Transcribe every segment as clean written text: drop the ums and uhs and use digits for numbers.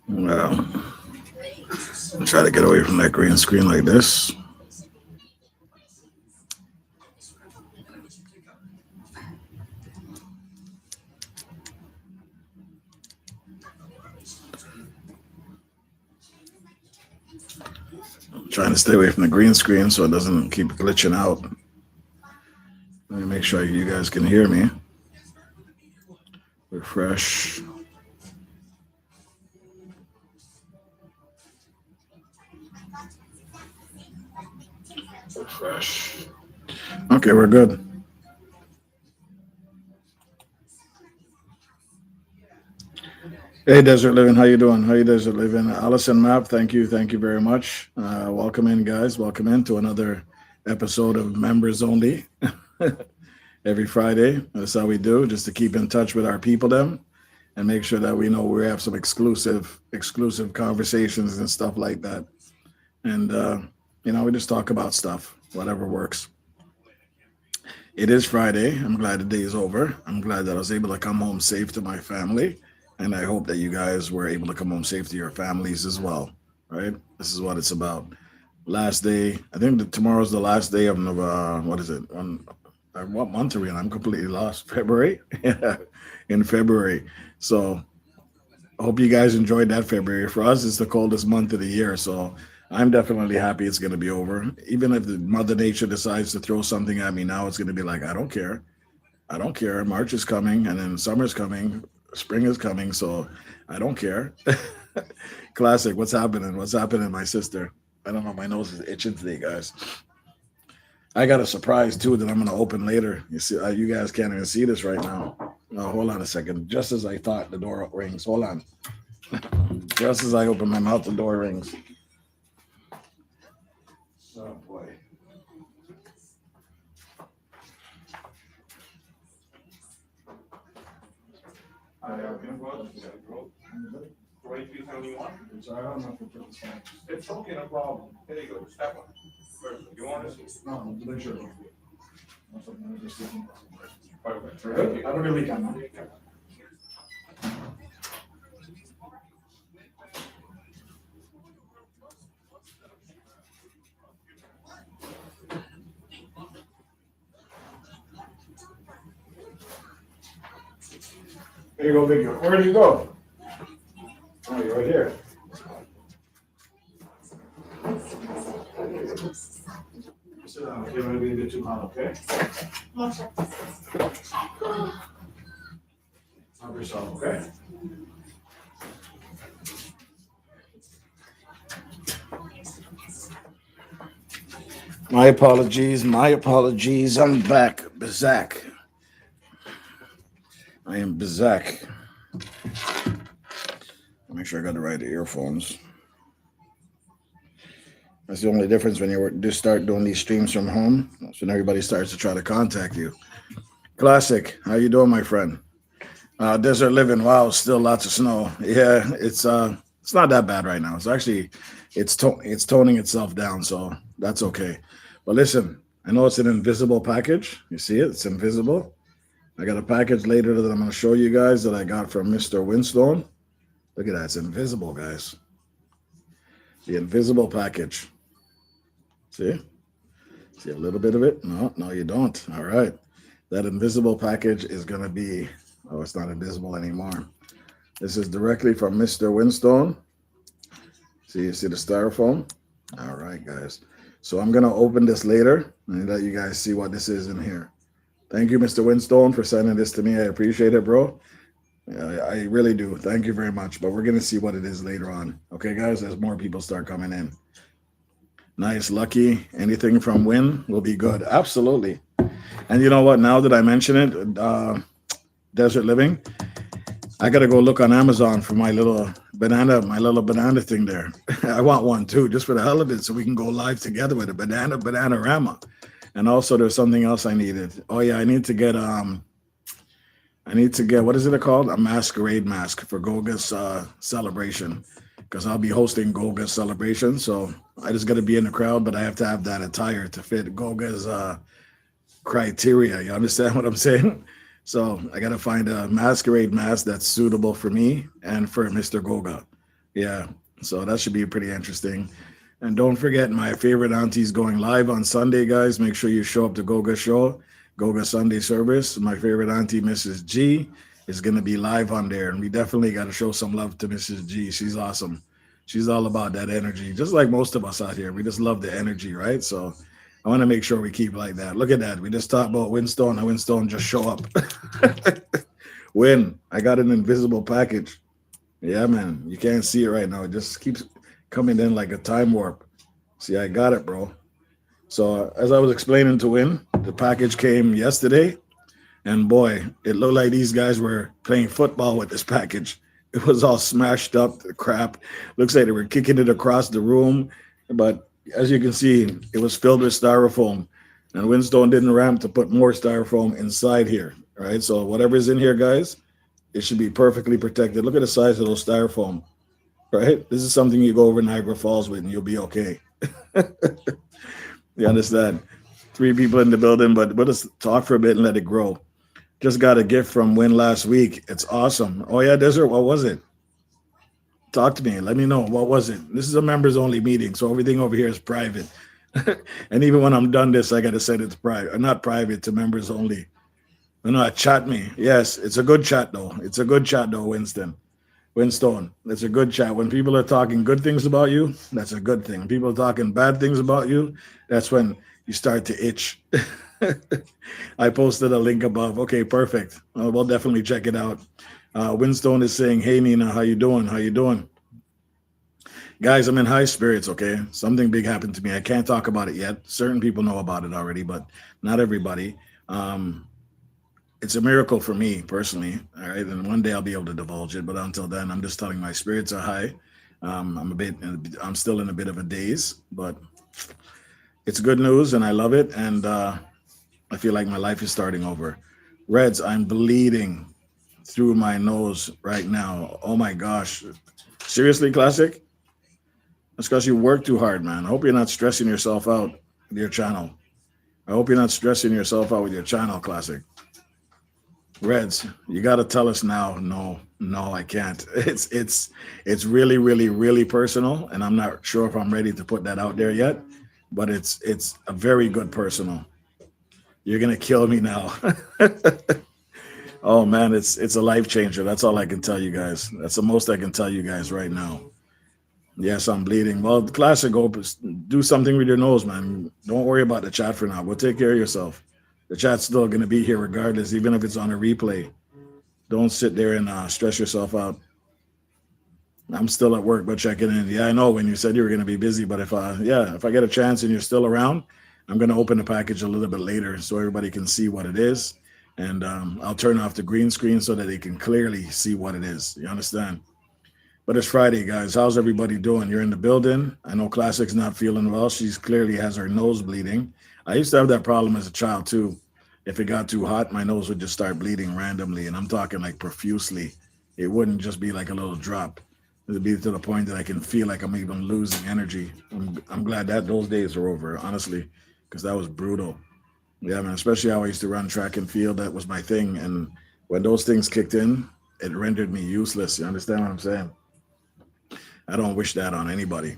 Well, try to get away from that green screen like this. Trying to stay away from the green screen so it doesn't keep glitching out. Let me make sure you guys can hear me. Refresh. Refresh. Okay, we're good. Hey, Desert Living, how you doing? How you, Desert Living? Allison Map, thank you very much. Welcome in, guys. Welcome in to another episode of Members Only. Every Friday, that's how we do, just to keep in touch with our people, them, and make sure that we know we have some exclusive conversations and stuff like that. And we just talk about stuff, whatever works. It is Friday. I'm glad the day is over. I'm glad that I was able to come home safe to my family. And I hope that you guys were able to come home safe to your families as well, right? This is what it's about. Last day, I think that tomorrow's the last day of what is it? What month are we in? I'm completely lost. February? Yeah, in February. So I hope you guys enjoyed that February. For us, it's the coldest month of the year. So I'm definitely happy it's going to be over. Even if the Mother Nature decides to throw something at me now, it's going to be like, I don't care. I don't care. March is coming and then summer's coming. Spring is coming, so I don't care. Classic. What's happening? What's happening, my sister? I don't know. My nose is itching today, guys. I got a surprise too that I'm going to open later. You see, you guys can't even see this right now. No, hold on a second. Just as I thought, the door rings. Hold on. Just as I open my mouth, the door rings. Oh boy. It's all right, I'm not gonna put this on. It's okay, no problem. There you go, step one. You want to see? No, make sure. Perfect. I don't really can. There you go, Victor. Where did you go? Oh, you're right here. Sit down. Okay, don't be a bit too hot, okay? Help yourself, okay? My apologies. I'm back. Bazak. I am Bazak. Make sure I got the right earphones. That's the only difference when you just start doing these streams from home. That's when everybody starts to try to contact you. Classic. How you doing, my friend? Desert living. Wow, still lots of snow. Yeah, it's not that bad right now. It's actually it's toning itself down, so that's okay. But listen, I know it's an invisible package. You see it? It's invisible. I got a package later that I'm going to show you guys that I got from Mr. Winstone. Look at that. It's invisible, guys. The invisible package. See? See a little bit of it? No, you don't. All right. That invisible package is going to be, oh, it's not invisible anymore. This is directly from Mr. Winstone. See, you see the styrofoam? All right, guys. So I'm going to open this later and let you guys see what this is in here. Thank you, Mr. Winstone, for sending this to me. I appreciate it, bro. I really do. Thank you very much. But we're going to see what it is later on. Okay, guys, as more people start coming in. Nice, lucky. Anything from Win will be good. Absolutely. And you know what? Now that I mention it, Desert Living, I got to go look on Amazon for my little banana thing there. I want one too, just for the hell of it, so we can go live together with a banana-rama. And also there's something else I needed. Oh yeah, I need to get what is it called? A masquerade mask for Goga's celebration, because I'll be hosting Goga's celebration. So I just got to be in the crowd, but I have to have that attire to fit Goga's criteria. You understand what I'm saying? So I got to find a masquerade mask that's suitable for me and for Mr. Goga. Yeah. So that should be pretty interesting. And don't forget, my favorite auntie's going live on Sunday, guys. Make sure you show up to Goga Show, Goga Sunday service. My favorite auntie, Mrs. G, is going to be live on there. And we definitely got to show some love to Mrs. G. She's awesome. She's all about that energy, just like most of us out here. We just love the energy, right? So I want to make sure we keep like that. Look at that. We just talked about Winstone, and Winstone just show up. Win. I got an invisible package. Yeah, man. You can't see it right now. It just keeps coming in like a time warp. See, I got it, bro. So as I was explaining to Win, the package came yesterday, and boy, it looked like these guys were playing football with this package. It was all smashed up, the crap. Looks like they were kicking it across the room, but as you can see, it was filled with styrofoam, and Winstone didn't ramp to put more styrofoam inside here. Right, so whatever's in here, guys, it should be perfectly protected. Look at the size of those styrofoam. Right, this is something you go over Niagara Falls with, and you'll be okay. You understand? 3 people in the building, but we'll just talk for a bit and let it grow. Just got a gift from Win last week. It's awesome. Oh yeah, Desert, what was it? Talk to me. Let me know. What was it? This is a members only meeting, so everything over here is private. And even when I'm done this, I got to send it to private, not private, to members only. No, chat me. Yes, it's a good chat though. It's a good chat though, Winstone. It's a good chat. When people are talking good things about you, that's a good thing. When people are talking bad things about you, that's when you start to itch. I posted a link above. Okay, perfect. We'll definitely check it out. Winstone is saying, "Hey Nina, how you doing? How you doing?" Guys, I'm in high spirits, okay? Something big happened to me. I can't talk about it yet. Certain people know about it already, but not everybody. It's a miracle for me personally, all right? And one day I'll be able to divulge it, but until then, I'm just telling my spirits are high. I'm still in a bit of a daze, but it's good news and I love it. And I feel like my life is starting over. Reds, I'm bleeding through my nose right now. Oh my gosh. Seriously, Classic? That's because you work too hard, man. I hope you're not stressing yourself out with your channel. I hope you're not stressing yourself out with your channel, Classic. Reds, you got to tell us now. No, I can't. It's really, really, really personal, and I'm not sure if I'm ready to put that out there yet. But it's a very good personal. You're gonna kill me now. Oh man, it's a life changer. That's all I can tell you guys. That's the most I can tell you guys right now. Yes, I'm bleeding. Well, Classic, do something with your nose, man. Don't worry about the chat for now. We'll take care of yourself. The chat's still going to be here regardless, even if it's on a replay. Don't sit there and stress yourself out. I'm still at work, but checking in. Yeah, I know when you said you were going to be busy, but if I get a chance and you're still around, I'm going to open the package a little bit later so everybody can see what it is. And I'll turn off the green screen so that they can clearly see what it is. You understand? But it's Friday, guys. How's everybody doing? You're in the building. I know Classic's not feeling well. She's clearly has her nose bleeding. I used to have that problem as a child too. If it got too hot, my nose would just start bleeding randomly, and I'm talking like profusely. It wouldn't just be like a little drop. It would be to the point that I can feel like I'm even losing energy. I'm glad that those days are over, honestly, because that was brutal. Yeah, man, especially how I used to run track and field. That was my thing. And when those things kicked in, it rendered me useless. You understand what I'm saying? I don't wish that on anybody.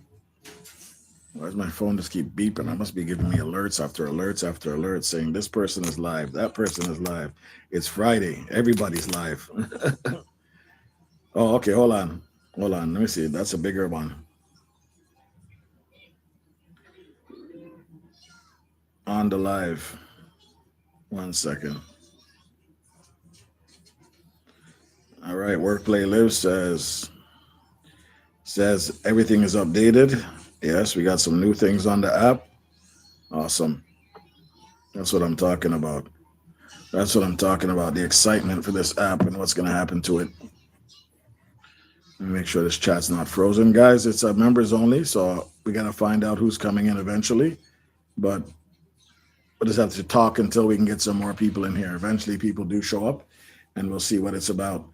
Why does my phone just keep beeping? I must be giving me alerts after alerts after alerts saying this person is live, that person is live. It's Friday. Everybody's live. Oh, okay. Hold on. Let me see. That's a bigger one. On the live. 1 second. All right. Workplay Live says everything is updated. Yes, we got some new things on the app. Awesome. That's what I'm talking about. That's what I'm talking about. The excitement for this app and what's going to happen to it. Let me make sure this chat's not frozen. Guys, it's members only, so we got to find out who's coming in eventually. But we'll just have to talk until we can get some more people in here. Eventually, people do show up, and we'll see what it's about.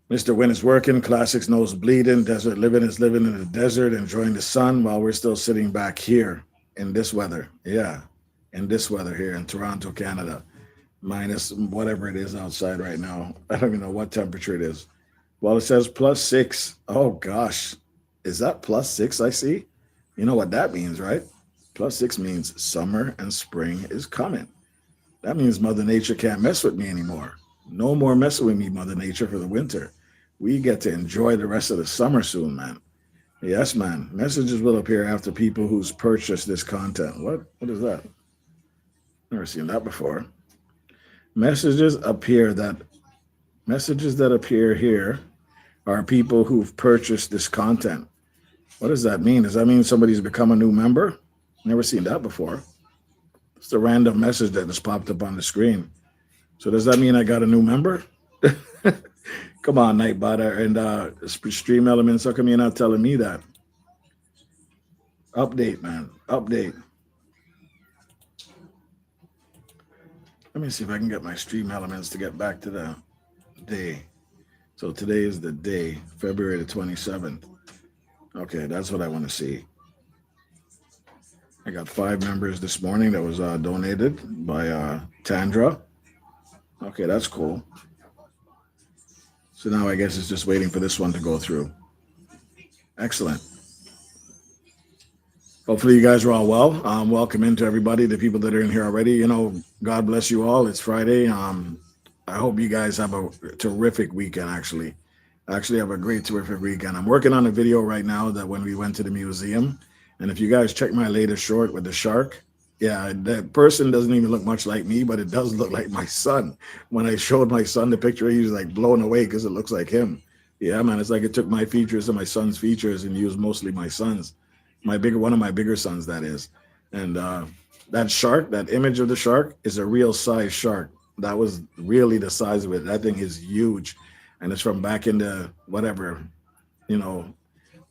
Mr. Win is working. Classic's nose bleeding. Desert Living is living in the desert, enjoying the sun while we're still sitting back here in this weather. Yeah, in this weather here in Toronto, Canada. Minus whatever it is outside right now. I don't even know what temperature it is. Well, it says +6. Oh, gosh. Is that +6 I see? You know what that means, right? +6 means summer and spring is coming. That means Mother Nature can't mess with me anymore. No more messing with me, Mother Nature, for the winter. We get to enjoy the rest of the summer soon, man. Yes, man. Messages will appear after people who's purchased this content. What is that? Never seen that before. Messages appear that messages that appear here are people who've purchased this content. What does that mean? Does that mean somebody's become a new member? Never seen that before. It's a random message that just popped up on the screen. So does that mean I got a new member? Come on, Nightbot and Stream Elements. How come you're not telling me that? Update, man. Update. Let me see if I can get my Stream Elements to get back to the day. So today is the day, February the 27th. Okay, that's what I want to see. I got 5 members this morning that was donated by Tandra. Okay, that's cool. So now I guess it's just waiting for this one to go through. Excellent. Hopefully you guys are all well. Welcome into everybody, the people that are in here already. You know, God bless you all. It's Friday. I hope you guys have a terrific weekend, actually. I actually have a great, terrific weekend. I'm working on a video right now that when we went to the museum. And if you guys check my latest short with the shark, yeah, that person doesn't even look much like me, but it does look like my son. When I showed my son the picture, he was like blown away because it looks like him. Yeah, man, it's like it took my features and my son's features and used mostly my son's. One of my bigger sons, that is. And that shark, that image of the shark is a real size shark. That was really the size of it. That thing is huge. And it's from back in the whatever,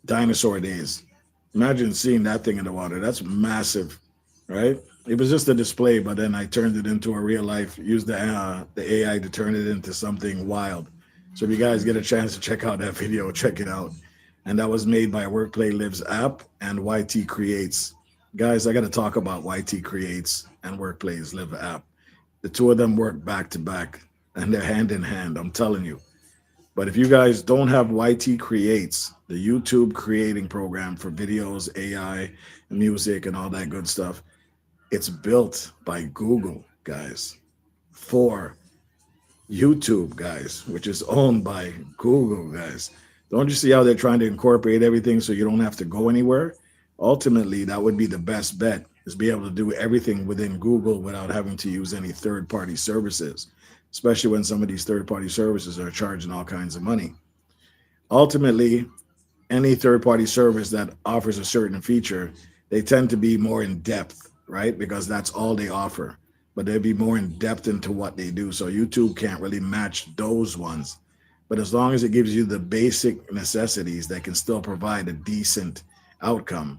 dinosaur days. Imagine seeing that thing in the water. That's massive, right? It was just a display, but then I turned it into a real life, used the AI to turn it into something wild. So if you guys get a chance to check out that video, check it out. And that was made by Workplay Lives app and YT Creates. Guys, I got to talk about YT Creates and Workplays Live app. The two of them work back to back and they're hand in hand, I'm telling you. But if you guys don't have YT Creates, the YouTube creating program for videos, AI, music, and all that good stuff, it's built by Google, guys, for YouTube, guys, which is owned by Google, guys. Don't you see how they're trying to incorporate everything so you don't have to go anywhere? Ultimately, that would be the best bet, is be able to do everything within Google without having to use any third-party services, especially when some of these third-party services are charging all kinds of money. Ultimately, any third-party service that offers a certain feature, they tend to be more in depth, right? Because that's all they offer. But they'd be more in depth into what they do. So YouTube can't really match those ones. But as long as it gives you the basic necessities that can still provide a decent outcome,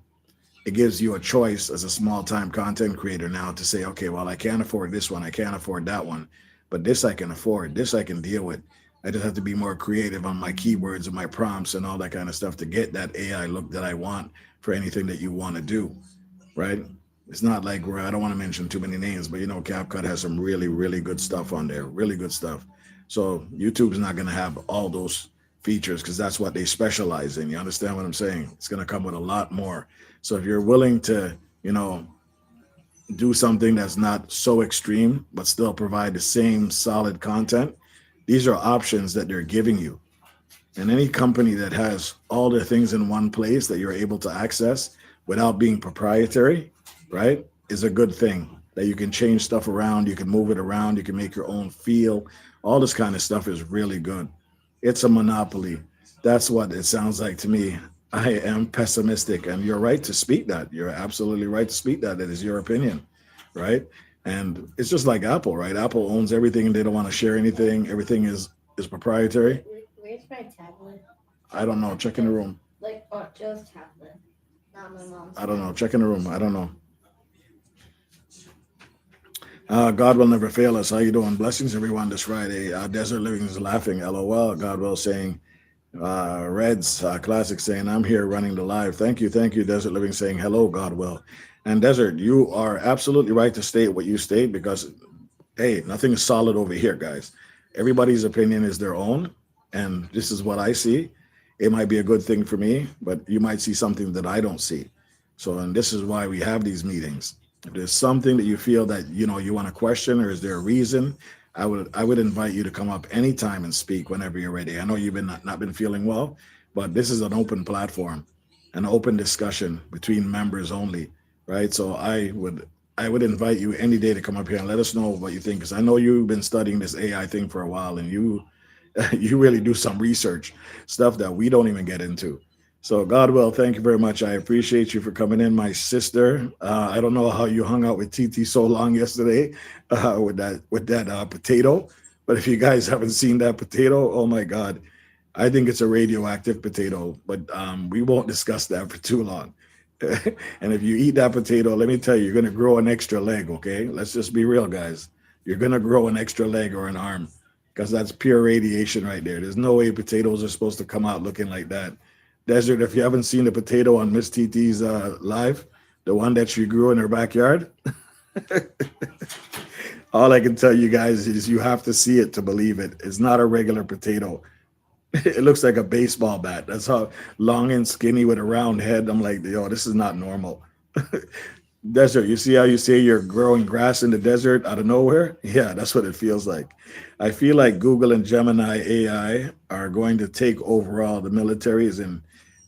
it gives you a choice as a small-time content creator now to say, okay, well, I can't afford this one, I can't afford that one, but this I can afford, this I can deal with. I just have to be more creative on my keywords and my prompts and all that kind of stuff to get that AI look that I want for anything that you want to do, right? It's not like I don't want to mention too many names, but CapCut has some really, really good stuff on there, really good stuff. So YouTube's not going to have all those features because that's what they specialize in. You understand what I'm saying? It's going to come with a lot more. So if you're willing to, do something that's not so extreme, but still provide the same solid content, these are options that they're giving you. And any company that has all the things in one place that you're able to access without being proprietary, right, is a good thing. That you can change stuff around, you can move it around, you can make your own feel. All this kind of stuff is really good. It's a monopoly. That's what it sounds like to me. I am pessimistic, and you're right to speak that. You're absolutely right to speak that. That is your opinion, right? And it's just like Apple, right? Apple owns everything and they don't want to share anything. Everything is proprietary. Where's my tablet? I don't know. Check in the room. Like, Joe's tablet, not my mom's. I don't know. Check in the room. I don't know. God will never fail us. How you doing? Blessings, everyone, this Friday. Desert Living is laughing. LOL. God will saying, Reds Classic saying, I'm here running the live. Thank you. Desert Living saying, hello, God will. And Desert, you are absolutely right to state what you state because, hey, nothing is solid over here, guys. Everybody's opinion is their own. And this is what I see. it might be a good thing for me, but you might see something that I don't see. So, and this is why we have these meetings. If there's something that you feel that you want to question, or is there a reason, I would invite you to come up anytime and speak whenever you're ready. I know you've been not been feeling well, but this is an open platform, an open discussion between members only, right? So I would invite you any day to come up here and let us know what you think, because I know you've been studying this AI thing for a while, and you you really do some research, stuff that we don't even get into. So God will, thank you very much. I appreciate you for coming in, my sister. I don't know how you hung out with TT so long yesterday with that potato, but if you guys haven't seen that potato, oh my God, I think it's a radioactive potato. But we won't discuss that for too long. And if you eat that potato, let me tell you, you're gonna grow an extra leg. Okay, let's just be real, guys. You're gonna grow an extra leg or an arm, because that's pure radiation right there. There's no way potatoes are supposed to come out looking like that. Desert, if you haven't seen the potato on Miss TT's live, the one that she grew in her backyard, all I can tell you guys is you have to see it to believe it. It's not a regular potato. It looks like a baseball bat. That's how long and skinny with a round head. I'm like, yo, this is not normal. Desert, you see how you say you're growing grass in the desert out of nowhere? Yeah, that's what it feels like. I feel like Google and Gemini AI are going to take over all the militaries, and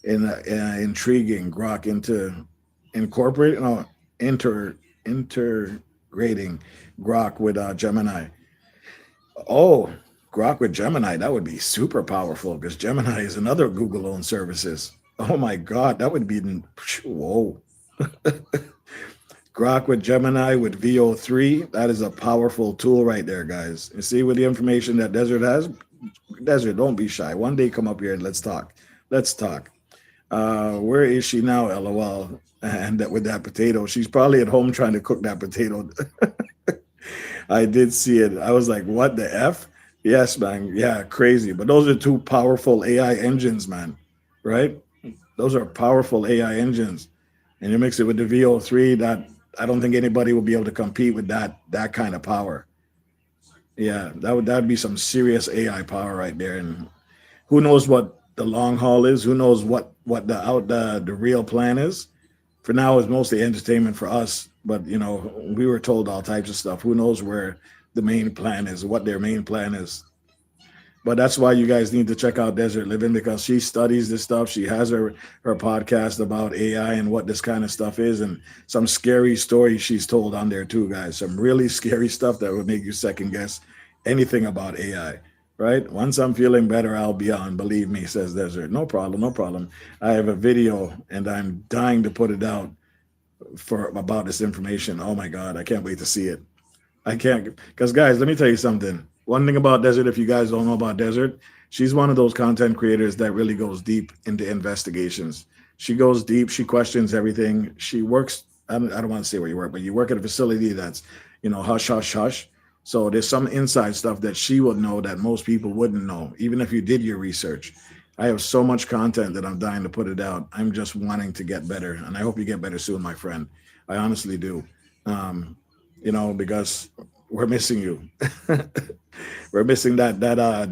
intriguing Grok into incorporating, no, integrating Grok with Gemini. Oh, Grok with Gemini, that would be super powerful, because Gemini is another Google owned services. Oh my God, that would be, whoa. Grok with Gemini with VO3, that is a powerful tool right there, guys. You see, with the information that Desert has, Desert, don't be shy. One day come up here and let's talk. Let's talk. Where is she now? LOL. And that with that potato, she's probably at home trying to cook that potato. I did see it. I was like, what the F? Yes, man. Yeah, crazy. But those are two powerful AI engines, man. Right? Those are powerful AI engines. And you mix it with the VO3, that I don't think anybody will be able to compete with that kind of power. Yeah, that'd be some serious AI power right there. And who knows what the long haul is? Who knows what the real plan is? For now, it's mostly entertainment for us. But we were told all types of stuff. Who knows where the main plan is? What their main plan is? But that's why you guys need to check out Desert Living, because she studies this stuff. She has her podcast about AI and what this kind of stuff is, and some scary stories she's told on there too, guys. Some really scary stuff that would make you second guess anything about AI. Right? Once I'm feeling better, I'll be on. Believe me, says Desert. No problem, no problem. I have a video and I'm dying to put it out about this information. Oh my God, I can't wait to see it. I can't, because guys, let me tell you something. One thing about Desert, if you guys don't know about Desert, she's one of those content creators that really goes deep into investigations. She goes deep. She questions everything. She works. I don't want to say where you work, but you work at a facility that's, hush, hush, hush. So there's some inside stuff that she would know that most people wouldn't know, even if you did your research. I have so much content that I'm dying to put it out. I'm just wanting to get better, and I hope you get better soon, my friend. I honestly do. Because we're missing you. We're missing that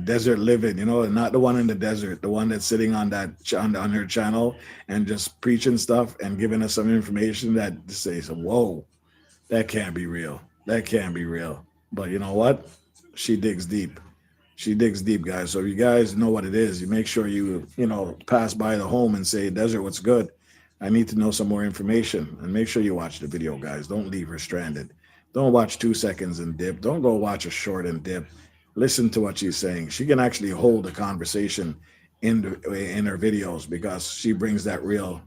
desert living, and not the one in the desert, the one that's sitting on on her channel and just preaching stuff and giving us some information that says, whoa, that can't be real. That can't be real. But you know what? She digs deep. She digs deep, guys. So if you guys know what it is, you make sure you pass by the home and say, Desert, what's good? I need to know some more information. And make sure you watch the video, guys. Don't leave her stranded. Don't watch 2 seconds and dip. Don't go watch a short and dip. Listen to what she's saying. She can actually hold a conversation in her videos, because she brings that real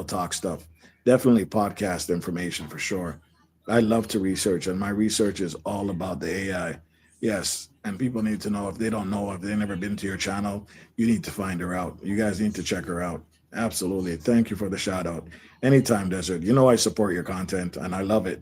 talk stuff. Definitely podcast information for sure. I love to research, and my research is all about the AI. Yes, and people need to know, if they don't know, if they've never been to your channel, you need to find her out. You guys need to check her out. Absolutely. Thank you for the shout out. Anytime, Desert. I support your content, and I love it.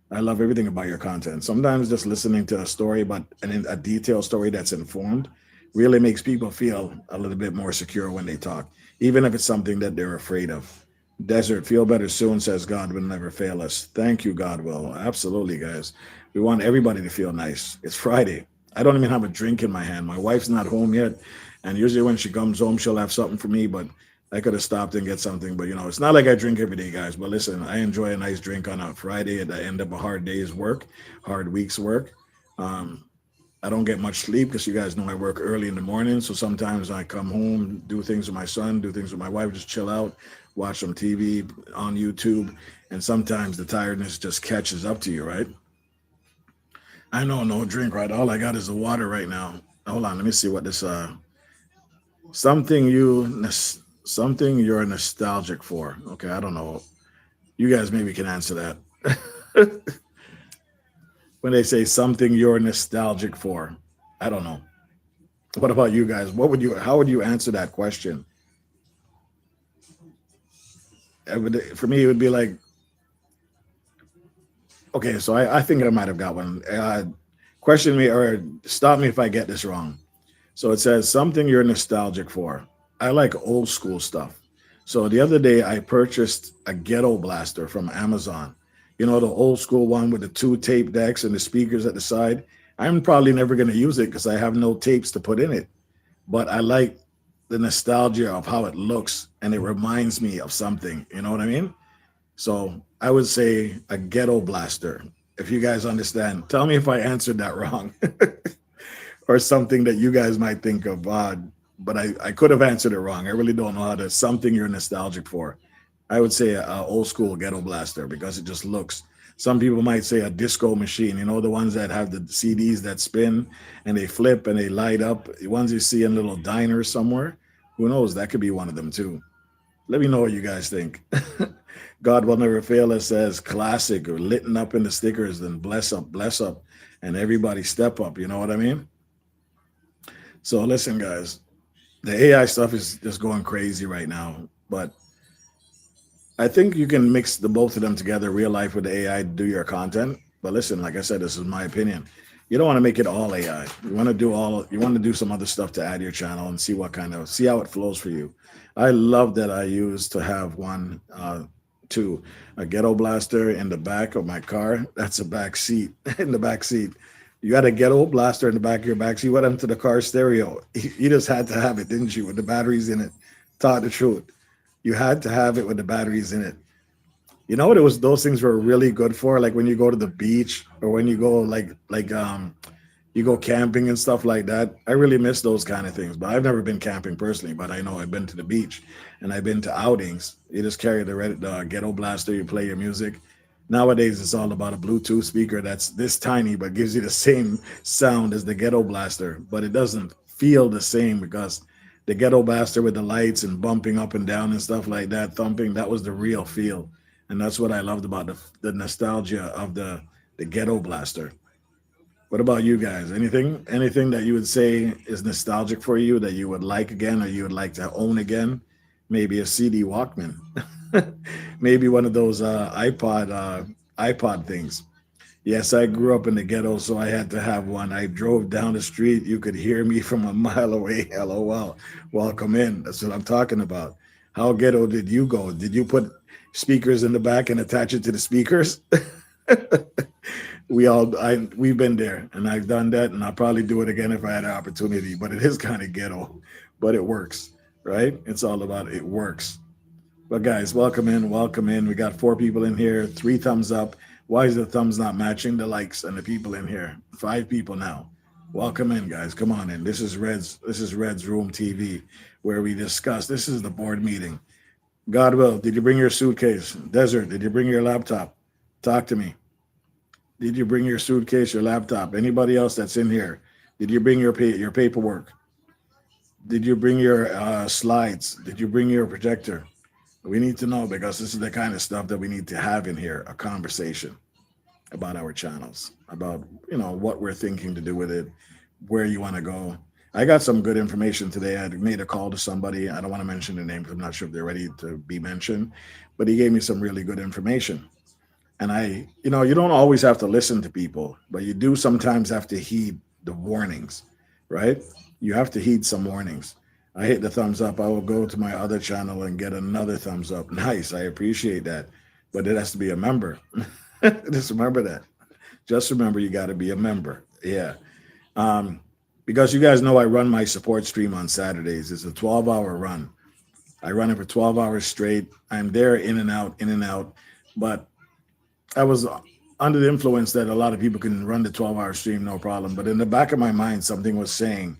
I love everything about your content. Sometimes just listening to a story, but a detailed story that's informed, really makes people feel a little bit more secure when they talk, even if it's something that they're afraid of. Desert, feel better soon, says God will never fail us. Thank you, God will. Absolutely, guys. We want everybody to feel nice. It's Friday. I don't even have a drink in my hand. My wife's not home yet, And usually when she comes home, she'll have something for me, but I could have stopped and get something. But, it's not like I drink every day, guys. But listen, I enjoy a nice drink on a Friday at the end of a hard day's work, hard week's work. Um, I don't get much sleep because you guys know I work early in the morning. So sometimes I come home, do things with my son, do things with my wife, just chill out, watch some TV on YouTube. And sometimes the tiredness just catches up to you, right? I know no drink, right? All I got is the water right now. Hold on, let me see what this something something you're nostalgic for. Okay, I don't know. You guys maybe can answer that. When they say something you're nostalgic for, I don't know. What about you guys? How would you answer that question? For me, it would be like, okay, so I think I might have got one. Question me or stop me if I get this wrong. So it says something you're nostalgic for. I like old school stuff. So the other day I purchased a ghetto blaster from Amazon. The old school one with the two tape decks and the speakers at the side. I'm probably never going to use it because I have no tapes to put in it. But I like the nostalgia of how it looks and it reminds me of something. You know what I mean? So I would say a ghetto blaster. If you guys understand, tell me if I answered that wrong. Or something that you guys might think of odd, but I could have answered it wrong. I really don't know how to. Something you're nostalgic for. I would say a old school ghetto blaster because it just looks. Some people might say a disco machine, the ones that have the CDs that spin and they flip and they light up. The ones you see in little diners somewhere. Who knows? That could be one of them too. Let me know what you guys think. God will never fail us says classic or litten up in the stickers, then bless up, and everybody step up. You know what I mean? So listen, guys, the AI stuff is just going crazy right now, but I think you can mix the both of them together, real life with the AI to do your content. But listen, like I said, this is my opinion. You don't want to make it all AI. You want to do some other stuff to add your channel and see how it flows for you. I love that I used to have one, a ghetto blaster in the back of my car. That's a back seat in the back seat. You had a ghetto blaster in the back of your back seat. What happened to the car stereo? You just had to have it, didn't you? With the batteries in it. Tell the truth. You had to have it with the batteries in it. You know what it was? Those things were really good for, like when you go to the beach or when you go you go camping and stuff like that. I really miss those kind of things. But I've never been camping personally. But I know I've been to the beach and I've been to outings. You just carry the ghetto blaster. You play your music. Nowadays, it's all about a Bluetooth speaker that's this tiny, but gives you the same sound as the ghetto blaster, but it doesn't feel the same because the ghetto blaster with the lights and bumping up and down and stuff like that, thumping, that was the real feel. And that's what I loved about the nostalgia of the ghetto blaster. What about you guys? Anything that you would say is nostalgic for you that you would like again or you would like to own again? Maybe a CD Walkman. Maybe one of those iPod things. Yes, I grew up in the ghetto, so I had to have one. I drove down the street. You could hear me from a mile away. LOL. Welcome in. That's what I'm talking about. How ghetto did you go? Did you put speakers in the back and attach it to the speakers? We've been there, and I've done that, and I'll probably do it again if I had an opportunity. But it is kind of ghetto, but it works, right? It's all about it works. But guys, welcome in, welcome in. We got 4 people in here, 3 thumbs up. Why is the thumbs not matching the likes and the people in here? 5 people now. Welcome in, guys. Come on in. This is Red's Room TV, where we discuss. This is the board meeting. God will. Did you bring your suitcase? Desert, did you bring your laptop? Talk to me. Did you bring your suitcase, your laptop? Anybody else that's in here? Did you bring your paperwork? Did you bring your slides? Did you bring your projector? We need to know because this is the kind of stuff that we need to have in here, a conversation about our channels, about, what we're thinking to do with it, where you want to go. I got some good information today. I made a call to somebody. I don't want to mention the name because I'm not sure if they're ready to be mentioned, but he gave me some really good information. And you don't always have to listen to people, but you do sometimes have to heed the warnings, right? You have to heed some warnings. I hit the thumbs up. I will go to my other channel and get another thumbs up. Nice. I appreciate that. But it has to be a member. Just remember that. Just remember you got to be a member. Yeah. because you guys know I run my support stream on Saturdays. It's a 12-hour run. I run it for 12 hours straight. I'm there in and out, in and out. But I was under the influence that a lot of people can run the 12-hour stream no problem. But in the back of my mind, something was saying,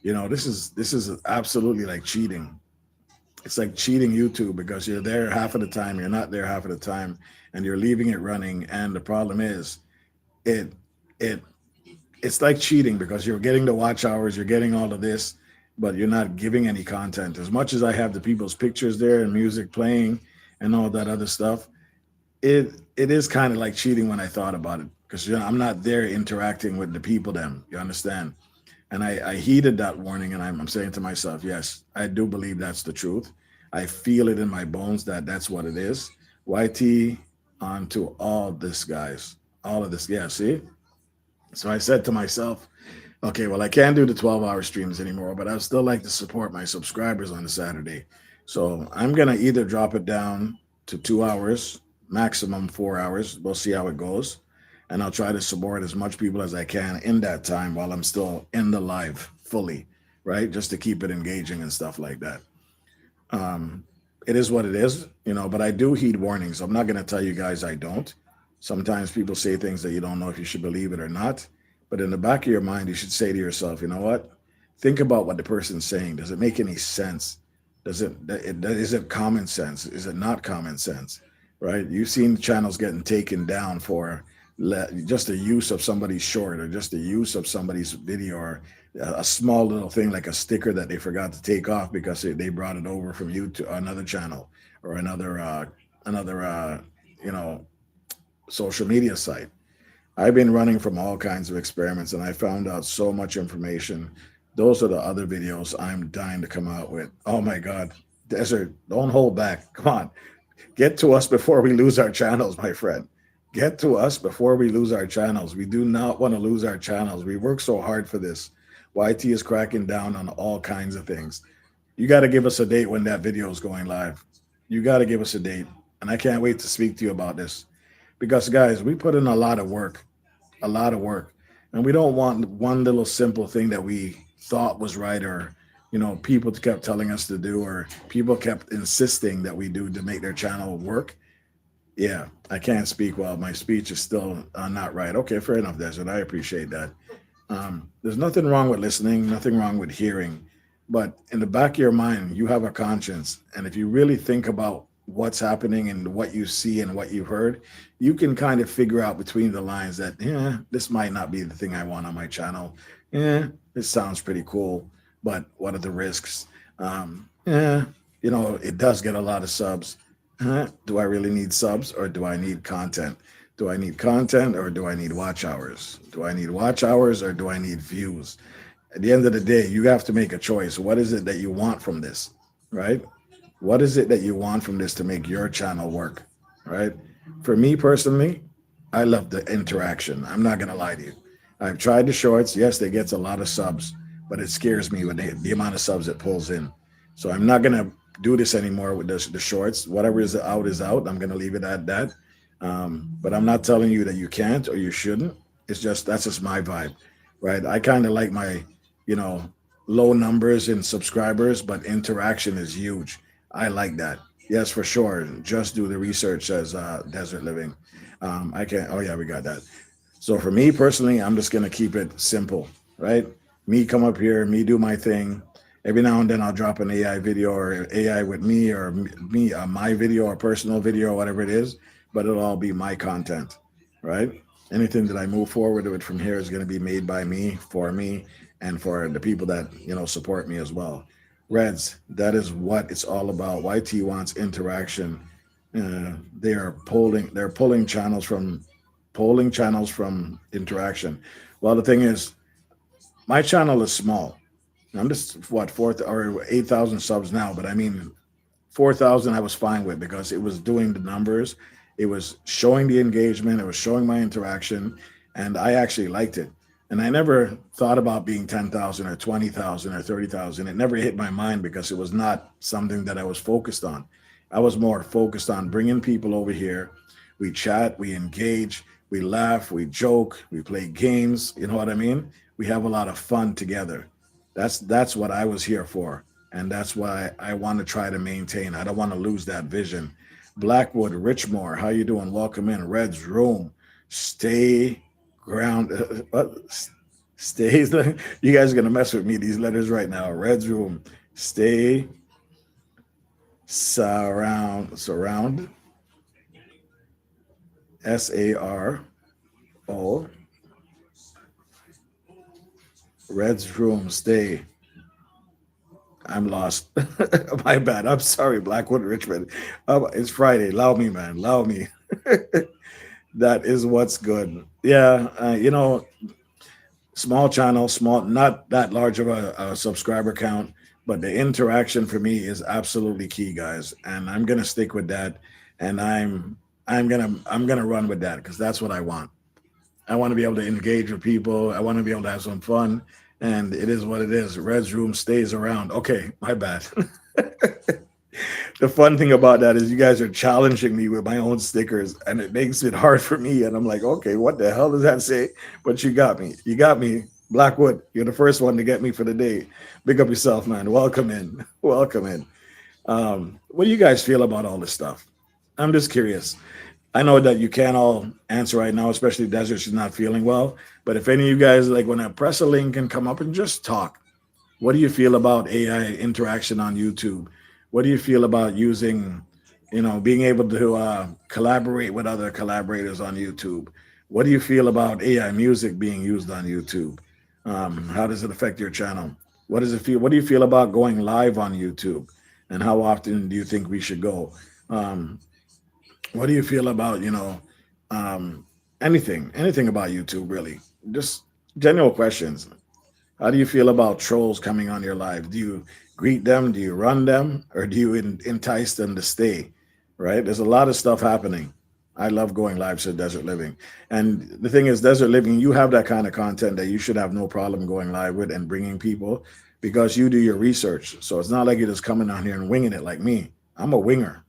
this is absolutely like cheating. It's like cheating YouTube because you're there half of the time, you're not there half of the time, and you're leaving it running. And the problem is, it it it's like cheating because you're getting the watch hours, you're getting all of this, but you're not giving any content. As much as I have the people's pictures there and music playing and all that other stuff, it is kind of like cheating when I thought about it because I'm not there interacting with the people. Then you understand, and I heeded that warning, and I'm saying to myself, yes, I do believe that's the truth. I feel it in my bones that that's what it is. YT onto all this, guys, all of this. Yeah, see. So I said to myself, okay, well, I can't do the 12-hour streams anymore, but I still like to support my subscribers on a Saturday. So I'm going to either drop it down to 2 hours, maximum 4 hours. We'll see how it goes. And I'll try to support as much people as I can in that time while I'm still in the live fully, right? Just to keep it engaging and stuff like that. It is what it is, but I do heed warnings. I'm not going to tell you guys I don't. Sometimes people say things that you don't know if you should believe it or not. But in the back of your mind, you should say to yourself, you know what? Think about what the person's saying. Does it make any sense? Is it common sense? Is it not common sense? Right? You've seen channels getting taken down for just the use of somebody's short or just the use of somebody's video or a small little thing like a sticker that they forgot to take off because they brought it over from you to another channel or another social media site. I've been running from all kinds of experiments and I found out so much information. Those are the other videos I'm dying to come out with. Oh my God. Desert, don't hold back. Come on. Get to us before we lose our channels, my friend. Get to us before we lose our channels. We do not want to lose our channels. We work so hard for this. YT is cracking down on all kinds of things. You got to give us a date when that video is going live. You got to give us a date. And I can't wait to speak to you about this. Because, guys, we put in a lot of work. And we don't want one little simple thing that we thought was right or, people kept telling us to do or people kept insisting that we do to make their channel work. Yeah, I can't speak well. My speech is still not right. Okay, fair enough, Desert. I appreciate that. There's nothing wrong with listening, nothing wrong with hearing. But in the back of your mind, you have a conscience. And if you really think about what's happening and what you see and what you've heard, you can kind of figure out between the lines that, this might not be the thing I want on my channel. This sounds pretty cool, but what are the risks? It does get a lot of subs. Do I really need subs or do I need content? Do I need content or do I need watch hours? Do I need watch hours or do I need views? At the end of the day, you have to make a choice. What is it that you want from this, right? What is it that you want from this to make your channel work, right? For me personally, I love the interaction. I'm not going to lie to you. I've tried the shorts. Yes, they get a lot of subs, but it scares me with the amount of subs it pulls in. So I'm not going to do this anymore with the shorts. Whatever is out. I'm going to leave it at that. But I'm not telling you that you can't or you shouldn't. That's just my vibe, right? I kind of like my, low numbers in subscribers, but interaction is huge. I like that. Yes, for sure. Just do the research, says Desert Living. I can't. Oh, yeah, we got that. So for me personally, I'm just going to keep it simple, right? Me come up here, me do my thing. Every now and then I'll drop an AI video or AI with me or my video or personal video or whatever it is, but it'll all be my content, right? Anything that I move forward with from here is going to be made by me, and for the people that, support me as well. Reds, that is what it's all about. YT wants interaction. They're pulling channels from interaction. Well, the thing is, my channel is small. I'm just 8,000 subs now, but I mean 4,000 I was fine with because it was doing the numbers, it was showing the engagement, it was showing my interaction, and I actually liked it. And I never thought about being 10,000 or 20,000 or 30,000. It never hit my mind because it was not something that I was focused on. I was more focused on bringing people over here. We chat, we engage, we laugh, we joke, we play games. You know what I mean? we have a lot of fun together. That's what I was here for, and that's why I want to try to maintain. I don't want to lose that vision. Blackwood, Richmore, how you doing? Welcome in. Red's room. Stay ground. What? Stays. You guys are gonna mess with me. These letters right now. Red's room. Stay surround. SARO. Red's room. Stay. I'm lost. My bad. I'm sorry, Blackwood Richmond. It's Friday. Allow me, man. Allow me. That is what's good. Yeah, small channel, small, not that large of a subscriber count, but the interaction for me is absolutely key, guys. And I'm gonna stick with that. And I'm gonna run with that because that's what I want. I want to be able to engage with people. I want to be able to have some fun. And it is what it is. Red's room stays around. Okay, my bad. The fun thing about that is you guys are challenging me with my own stickers, and it makes it hard for me. And I'm like, okay, what the hell does that say? But you got me. You got me. Blackwood, you're the first one to get me for the day. Big up yourself, man. Welcome in. Welcome in. What do you guys feel about all this stuff? I'm just curious. I know that you can't all answer right now, especially Desert. She's not feeling well. But if any of you guys, like when I press a link and come up and just talk, what do you feel about AI interaction on YouTube? What do you feel about using, being able to collaborate with other collaborators on YouTube? What do you feel about AI music being used on YouTube? How does it affect your channel? What does it feel? What do you feel about going live on YouTube? And how often do you think we should go? What do you feel about, anything about YouTube, really? Just general questions. How do you feel about trolls coming on your live? Do you greet them? Do you run them? Or do you entice them to stay? Right? There's a lot of stuff happening. I love going live to Desert Living. And the thing is, Desert Living, you have that kind of content that you should have no problem going live with and bringing people because you do your research. So it's not like you're just coming on here and winging it like me. I'm a winger.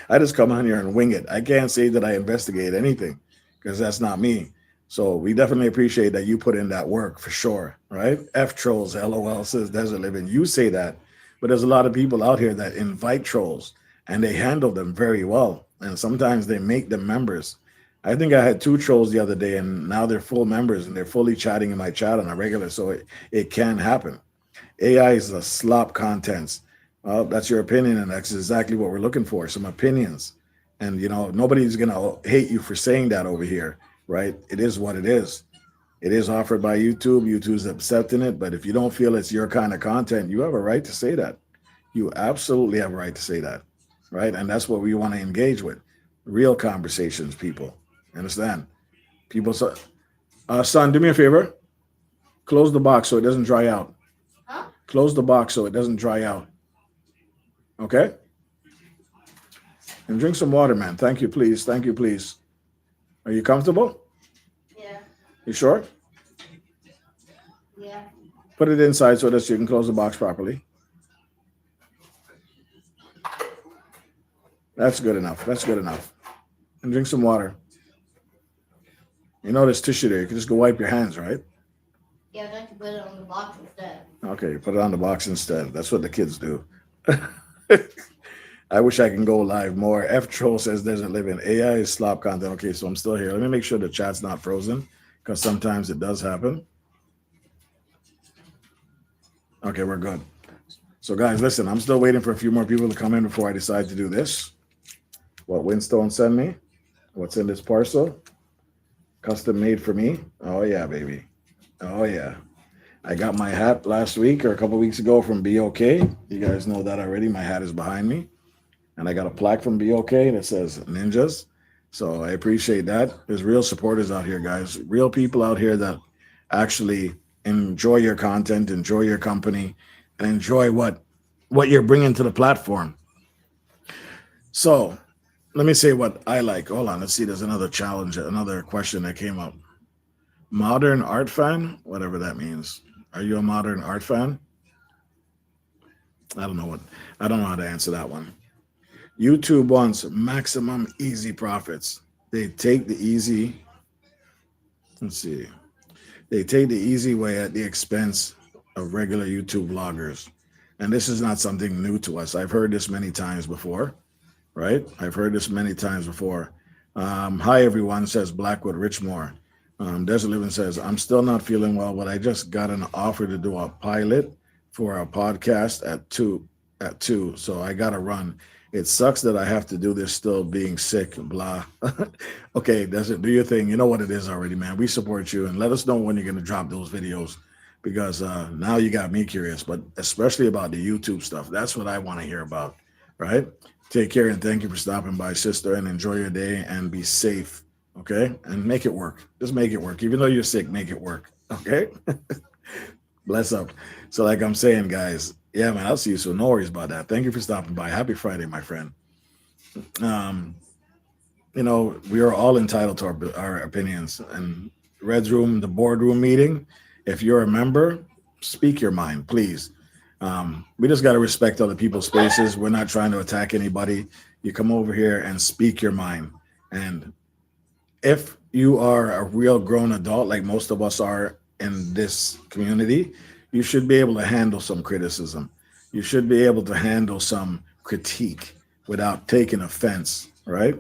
I just come on here and wing it. I can't say that I investigate anything because that's not me. So we definitely appreciate that you put in that work for sure, right? F trolls, LOL says Desert Living. You say that, but there's a lot of people out here that invite trolls and they handle them very well. And sometimes they make them members. I think I had 2 trolls the other day and now they're full members and they're fully chatting in my chat on a regular. So it can happen. AI is a slop contents. Well, that's your opinion, and that's exactly what we're looking for, some opinions. And, nobody's going to hate you for saying that over here, right? It is what it is. It is offered by YouTube. YouTube's accepting it. But if you don't feel it's your kind of content, you have a right to say that. You absolutely have a right to say that, right? And that's what we want to engage with. Real conversations, people. Understand? People say, son, do me a favor. Close the box so it doesn't dry out. Huh? Close the box so it doesn't dry out. Okay? And drink some water, man. Thank you, please. Thank you, please. Are you comfortable? Yeah. You sure? Yeah. Put it inside so that you can close the box properly. That's good enough. That's good enough. And drink some water. You know there's tissue there. You can just go wipe your hands, right? Yeah, I have to put it on the box instead. Okay, put it on the box instead. That's what the kids do. I wish I can go live more. F Troll says Desert Living. AI is slop content. Okay, so I'm still here. Let me make sure the chat's not frozen because sometimes it does happen. Okay, we're good. So guys, listen, I'm still waiting for a few more people to come in before I decide to do this. What Winstone sent me? What's in this parcel? Custom made for me. Oh yeah, baby. Oh yeah. I got my hat last week or a couple weeks ago from BOK. You guys know that already. My hat is behind me. And I got a plaque from BOK that says Ninjas. So I appreciate that. There's real supporters out here, guys. Real people out here that actually enjoy your content, enjoy your company, and enjoy what you're bringing to the platform. So let me say what I like. Hold on. Let's see. There's another challenge, another question that came up. Modern art fan? Whatever that means. Are you a modern art fan? I don't know how to answer that one. YouTube wants maximum easy profits. They take the easy. Let's see. They take the easy way at the expense of regular YouTube vloggers. And this is not something new to us. I've heard this many times before, right? I've heard this many times before. Hi, everyone, says Blackwood Richmore. Desert Living says, I'm still not feeling well, but I just got an offer to do a pilot for a podcast at 2. So I got to run. It sucks that I have to do this still being sick, blah. Okay, Desert, do your thing. You know what it is already, man. We support you, and let us know when you're going to drop those videos, because now you got me curious, but especially about the YouTube stuff. That's what I want to hear about, right? Take care, and thank you for stopping by, sister, and enjoy your day and be safe, okay? And make it work. Just make it work. Even though you're sick, make it work, okay? Bless up. So like I'm saying, guys, yeah, man, I'll see you soon. No worries about that. Thank you for stopping by. Happy Friday, my friend. We are all entitled to our opinions. And Red's Room, the boardroom meeting, if you're a member, speak your mind, please. We just got to respect other people's spaces. We're not trying to attack anybody. You come over here and speak your mind. And if you are a real grown adult, like most of us are in this community, you should be able to handle some criticism. You should be able to handle some critique without taking offense, right?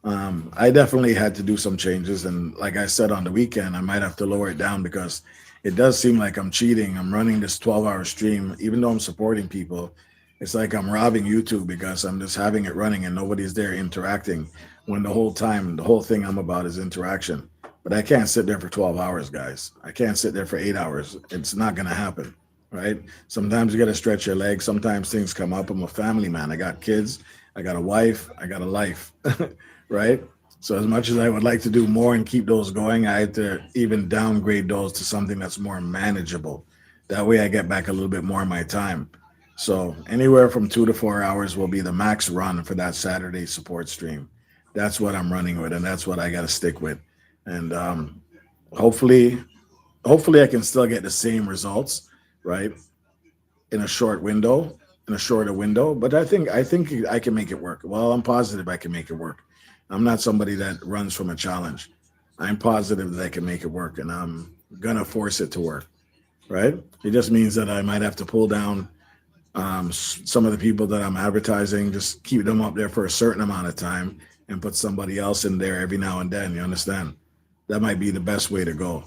I definitely had to do some changes. And like I said on the weekend, I might have to lower it down because it does seem like I'm cheating. I'm running this 12-hour stream, even though I'm supporting people. It's like I'm robbing YouTube because I'm just having it running and nobody's there interacting, when the whole time, the whole thing I'm about is interaction. But I can't sit there for 12 hours, guys. I can't sit there for 8 hours. It's not going to happen, right? Sometimes you got to stretch your legs. Sometimes things come up. I'm a family man. I got kids. I got a wife. I got a life, right? So as much as I would like to do more and keep those going, I had to even downgrade those to something that's more manageable. That way I get back a little bit more of my time. So anywhere from 2 to 4 hours will be the max run for that Saturday support stream. That's what I'm running with, and that's what I got to stick with. And hopefully I can still get the same results, right? In a shorter window. But I think I can make it work. Well, I'm positive I can make it work. I'm not somebody that runs from a challenge. I'm positive that I can make it work, and I'm gonna force it to work, right? It just means that I might have to pull down some of the people that I'm advertising, just keep them up there for a certain amount of time and put somebody else in there every now and then. You understand? That might be the best way to go.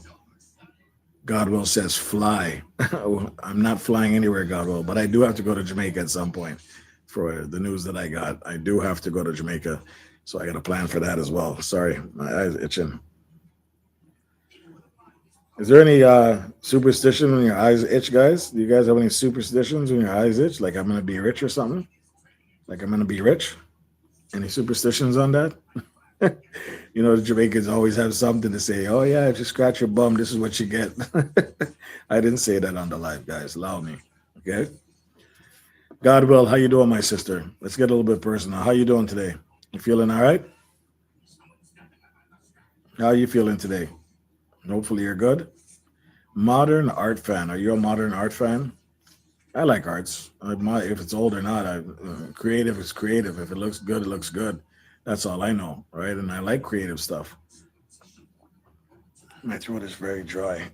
Godwill says fly. I'm not flying anywhere, Godwill, but I do have to go to Jamaica at some point for the news that I got. I do have to go to Jamaica, so I got a plan for that as well. Sorry, my eyes itching. Is there any superstition when your eyes itch, guys? Do you guys have any superstitions when your eyes itch? Like I'm going to be rich or something? Like I'm going to be rich? Any superstitions on that? The Jamaicans always have something to say. Oh, yeah, if you scratch your bum, this is what you get. I didn't say that on the live, guys. Allow me. Okay? Godwill, how you doing, my sister? Let's get a little bit personal. How you doing today? You feeling all right? How are you feeling today? Hopefully you're good. Modern art fan. Are you a modern art fan? I like arts. If it's old or not, creative is creative. If it looks good, it looks good. That's all I know, right? And I like creative stuff. My throat is very dry.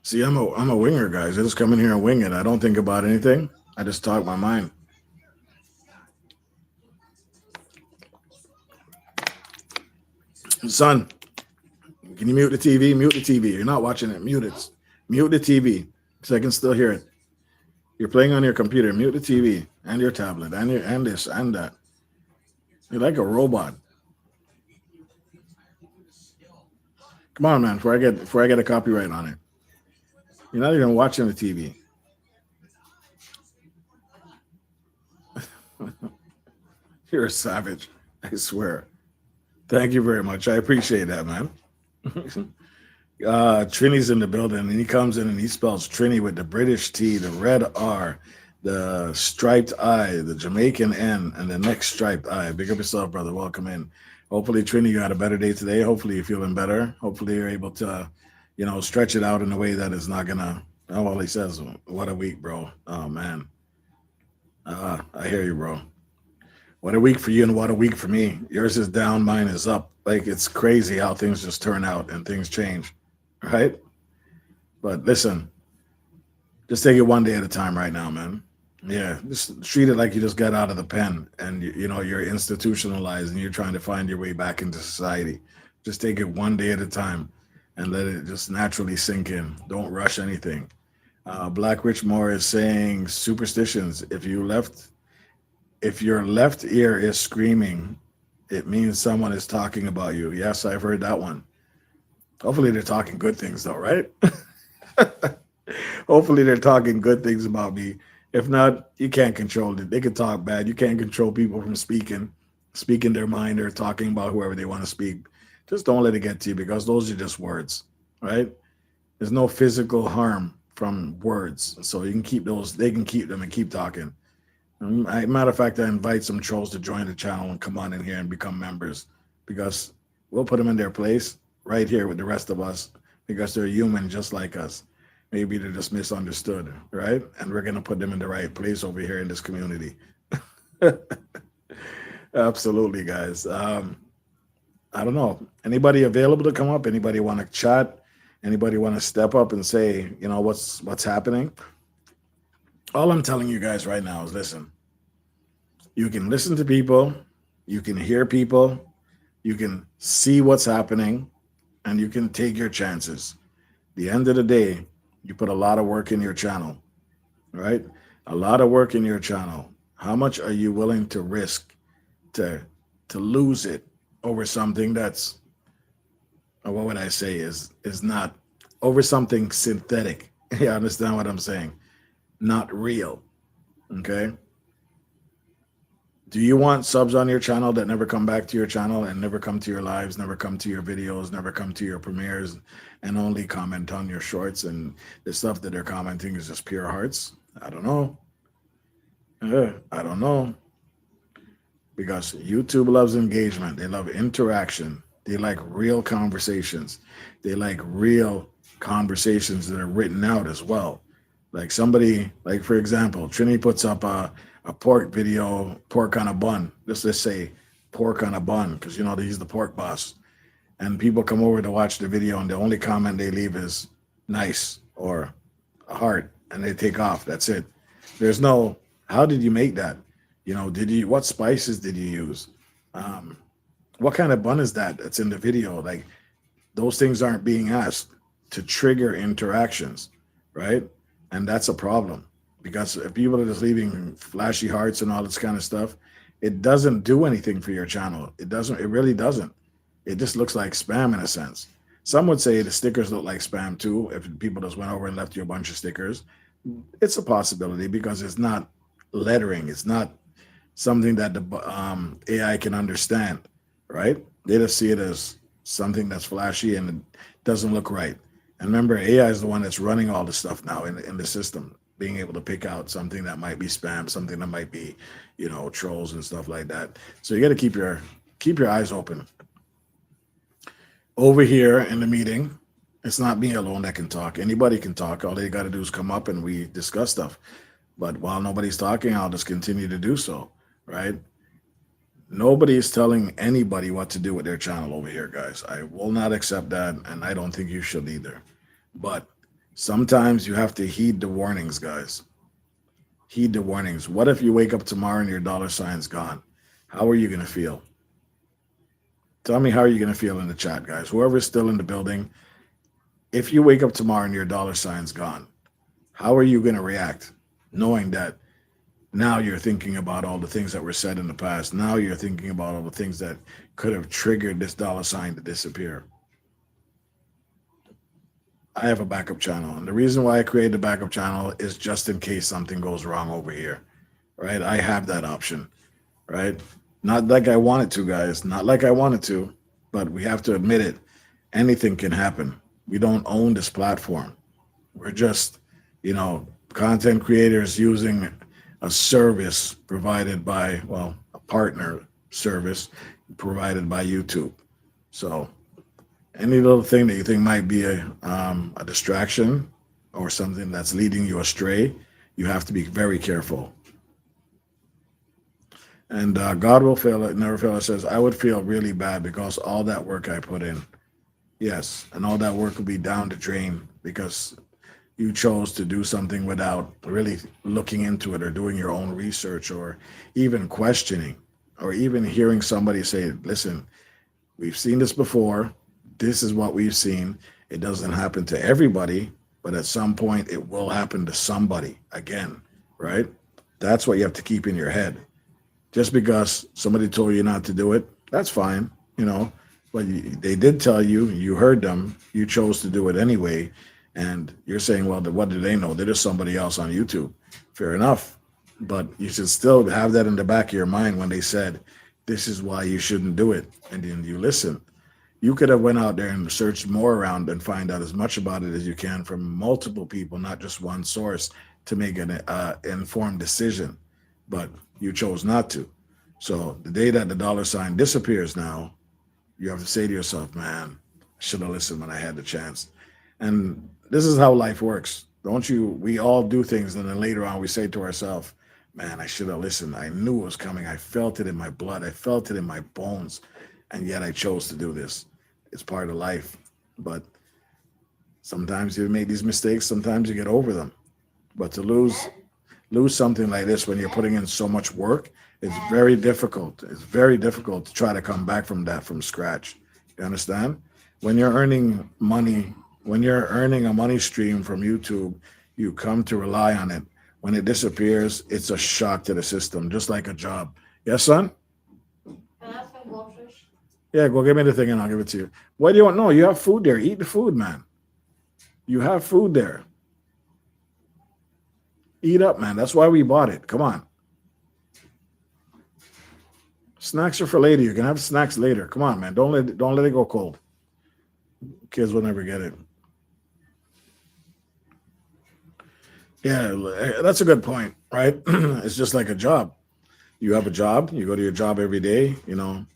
See, I'm a winger, guys. I just come in here and wing it. I don't think about anything. I just talk my mind. Son, can you mute the TV? Mute the TV. You're not watching it. Mute it. Mute the TV so I can still hear it. You're playing on your computer. Mute the TV and your tablet and this and that. You're like a robot. Come on, man. Before I get a copyright on it. You're not even watching the TV. You're a savage. I swear. Thank you very much. I appreciate that, man. Trini's in the building, and he comes in and he spells Trini with the British T, the red R, the striped I, the Jamaican N, and the next striped I. Big up yourself, brother. Welcome in. Hopefully, Trini, you had a better day today. Hopefully, you're feeling better. Hopefully, you're able to, stretch it out in a way that is not gonna. Oh, well, he says, "What a week, bro." Oh man. I hear you, bro. What a week for you and what a week for me. Yours is down, mine is up. Like it's crazy how things just turn out and things change, right? But listen, just take it one day at a time right now, man. Yeah, just treat it like you just got out of the pen and you're institutionalized and you're trying to find your way back into society. Just take it one day at a time and let it just naturally sink in. Don't rush anything. Black Rich Moore is saying superstitions. If your left ear is screaming, it means someone is talking about you. Yes, I've heard that one. Hopefully they're talking good things though, right? Hopefully they're talking good things about me. If not, you can't control it. They can talk bad. You can't control people from speaking their mind or talking about whoever they want to speak. Just don't let it get to you because those are just words, right? There's no physical harm from words. So you can keep those, they can keep them and keep talking. Matter of fact, I invite some trolls to join the channel and come on in here and become members because we'll put them in their place right here with the rest of us because they're human just like us. Maybe they're just misunderstood, right? And we're going to put them in the right place over here in this community. Absolutely, guys. I don't know. Anybody available to come up? Anybody want to chat? Anybody want to step up and say, what's happening? All I'm telling you guys right now is listen. You can listen to people, you can hear people, you can see what's happening, and you can take your chances. The end of the day, you put a lot of work in your channel, right? A lot of work in your channel. How much are you willing to risk to lose it over something that's, or what would I say, is not over something synthetic? You understand what I'm saying? Not real. Okay. Do you want subs on your channel that never come back to your channel and never come to your lives, never come to your videos, never come to your premieres, and only comment on your shorts and the stuff that they're commenting is just pure hearts? I don't know. I don't know. Because YouTube loves engagement. They love interaction. They like real conversations. They like real conversations that are written out as well. Like somebody, like for example, Trini puts up a pork video, pork on a bun. Let's just say pork on a bun, because he's the pork boss. And people come over to watch the video, and the only comment they leave is nice or a heart, and they take off. That's it. There's no, how did you make that? What spices did you use? What kind of bun is that's in the video? Like those things aren't being asked to trigger interactions, right? And that's a problem because if people are just leaving flashy hearts and all this kind of stuff, it doesn't do anything for your channel. It really doesn't. It just looks like spam in a sense. Some would say the stickers look like spam too. If people just went over and left you a bunch of stickers, it's a possibility because it's not lettering. It's not something that the AI can understand, right? They just see it as something that's flashy and it doesn't look right. And remember, AI is the one that's running all the stuff now in the system, being able to pick out something that might be spam, something that might be, trolls and stuff like that. So you got to keep your eyes open. Over here in the meeting, it's not me alone that can talk. Anybody can talk. All they got to do is come up and we discuss stuff. But while nobody's talking, I'll just continue to do so, right? Nobody is telling anybody what to do with their channel over here, guys. I will not accept that, and I don't think you should either. But sometimes you have to heed the warnings, guys. Heed the warnings. What if you wake up tomorrow and your dollar sign's gone? How are you going to feel? Tell me how are you going to feel in the chat, guys. Whoever's still in the building, if you wake up tomorrow and your dollar sign's gone, how are you going to react knowing that now you're thinking about all the things that were said in the past. Now you're thinking about all the things that could have triggered this dollar sign to disappear. I have a backup channel. And the reason why I created a backup channel is just in case something goes wrong over here, right? I have that option, right? Not like I wanted to, guys. Not like I wanted to, but we have to admit it. Anything can happen. We don't own this platform. We're just, content creators using a service provided by, a partner service provided by YouTube. So any little thing that you think might be a distraction or something that's leading you astray, you have to be very careful. And God will fail it, never fail. It says, I would feel really bad because all that work I put in. Yes. And all that work will be down the drain because you chose to do something without really looking into it or doing your own research or even questioning or even hearing somebody say, listen, we've seen this before. This is what we've seen. It doesn't happen to everybody, but at some point it will happen to somebody again, right? That's what you have to keep in your head. Just because somebody told you not to do it, that's fine, you know. But they did tell you, you heard them, you chose to do it anyway. And you're saying, well, what do they know? They're just somebody else on YouTube. Fair enough. But you should still have that in the back of your mind when they said, this is why you shouldn't do it. And then you listen. You could have went out there and searched more around and find out as much about it as you can from multiple people, not just one source, to make an informed decision. But you chose not to. So the day that the dollar sign disappears now, you have to say to yourself, man, I should have listened when I had the chance. And this is how life works. Don't you? We all do things, and then later on we say to ourselves, man, I should have listened. I knew it was coming. I felt it in my blood. I felt it in my bones. And yet I chose to do this. It's part of life. But sometimes you make these mistakes, sometimes you get over them. But to lose something like this when you're putting in so much work, it's very difficult. It's very difficult to try to come back from that from scratch. You understand? When you're earning money, when you're earning a money stream from YouTube, you come to rely on it. When it disappears, it's a shock to the system, just like a job. Yes, son? Can I have some groceries? Yeah, go give me the thing and I'll give it to you. What do you want? No, you have food there. Eat the food, man. You have food there. Eat up, man. That's why we bought it. Come on. Snacks are for later. You can have snacks later. Come on, man. Don't let it go cold. Kids will never get it. Yeah, that's a good point, right? It's just like a job. You have a job, you go to your job every day, you know,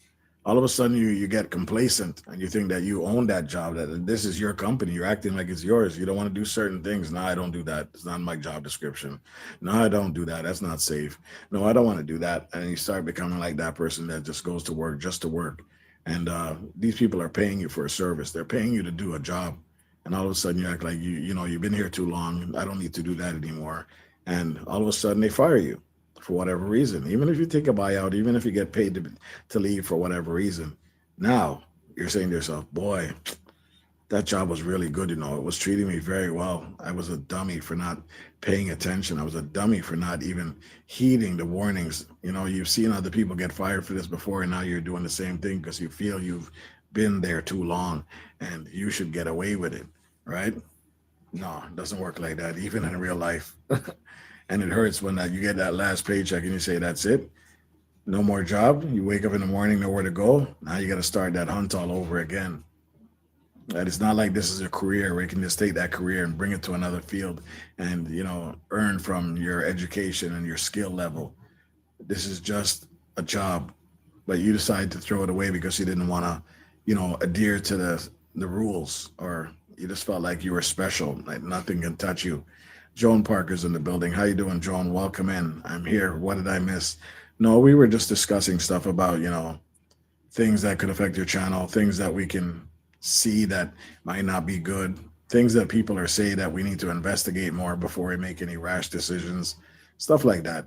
all of a sudden you get complacent and you think that you own that job, that this is your company. You're acting like it's yours. You don't want to do certain things. No, I don't do that. It's not in my job description. No, I don't do that. That's not safe. No, I don't want to do that. And you start becoming like that person that just goes to work just to work. And these people are paying you for a service. They're paying you to do a job. And all of a sudden you act like you know, you've been here too long. I don't need to do that anymore. And all of a sudden they fire you for whatever reason. Even if you take a buyout, even if you get paid to leave for whatever reason. Now you're saying to yourself, boy, that job was really good. You know, it was treating me very well. I was a dummy for not paying attention. I was a dummy for not even heeding the warnings. You know, you've seen other people get fired for this before, and now you're doing the same thing because you feel you've been there too long and you should get away with it, right? No, it doesn't work like that, even in real life. And it hurts when you get that last paycheck and you say, that's it. No more job. You wake up in the morning, nowhere to go. Now you got to start that hunt all over again. And it's not like this is a career where you can just take that career and bring it to another field and, you know, earn from your education and your skill level. This is just a job, but you decide to throw it away because you didn't want to, you know, adhere to the rules, or you just felt like you were special, like nothing can touch you. Joan Parker's in the building. How you doing, Joan? Welcome in. I'm here. What did I miss? No, we were just discussing stuff about, you know, things that could affect your channel, things that we can see that might not be good, things that people are saying that we need to investigate more before we make any rash decisions, stuff like that.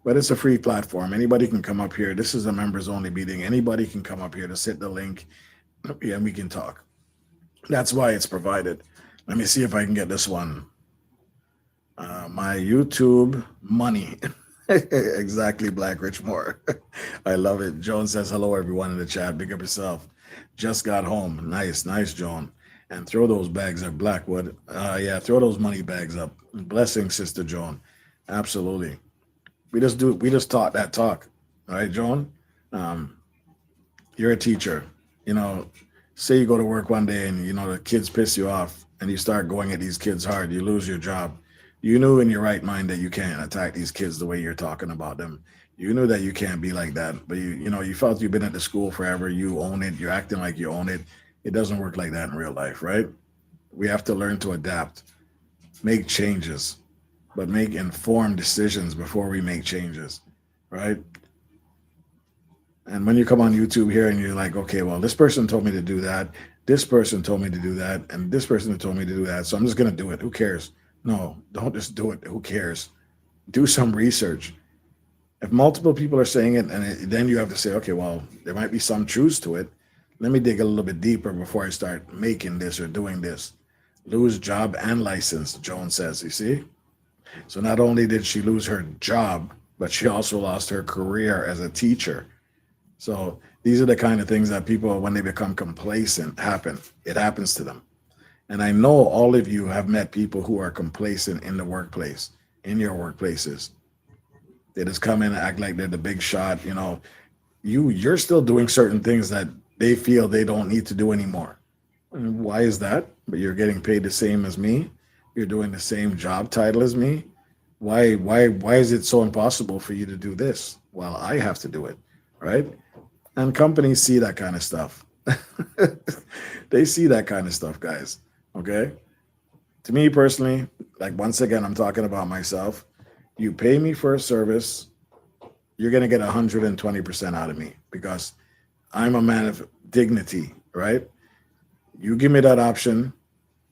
But it's a free platform. Anybody can come up here. This is a members only meeting. Anybody can come up here to hit the link and we can talk. That's why it's provided. Let me see if I can get this one. My YouTube money. Exactly, Black Rich Moore. I love it. Joan says hello, everyone in the chat. Big up yourself. Just got home. Nice, Joan. And throw those bags up, Blackwood. Yeah, throw those money bags up. Blessings, Sister Joan. Absolutely. We just taught that talk. All right, Joan? You're a teacher. You know, say you go to work one day and, you know, the kids piss you off and you start going at these kids hard. You lose your job. You knew in your right mind that you can't attack these kids the way you're talking about them. You knew that you can't be like that, but you know, you felt you've been at the school forever. You own it. You're acting like you own it. It doesn't work like that in real life, right? We have to learn to adapt, make changes, but make informed decisions before we make changes, right? And when you come on YouTube here and you're like, okay, well, this person told me to do that, this person told me to do that, and this person told me to do that, so I'm just gonna do it. Who cares? No, don't just do it. Who cares? Do some research. If multiple people are saying it, and then you have to say, okay, well, there might be some truth to it. Let me dig a little bit deeper before I start making this or doing this. Lose job and license, Joan says. You see? So not only did she lose her job, but she also lost her career as a teacher. So these are the kind of things that people, when they become complacent, happen. It happens to them. And I know all of you have met people who are complacent in the workplace, in your workplaces. They just come in and act like they're the big shot. You're still doing certain things that they feel they don't need to do anymore. And why is that? But you're getting paid the same as me. You're doing the same job title as me. Why is it so impossible for you to do this while I have to do it? Right? And companies see that kind of stuff. They see that kind of stuff, guys. Okay. To me personally, like once again, I'm talking about myself. You pay me for a service, you're going to get 120% out of me because I'm a man of dignity, right? You give me that option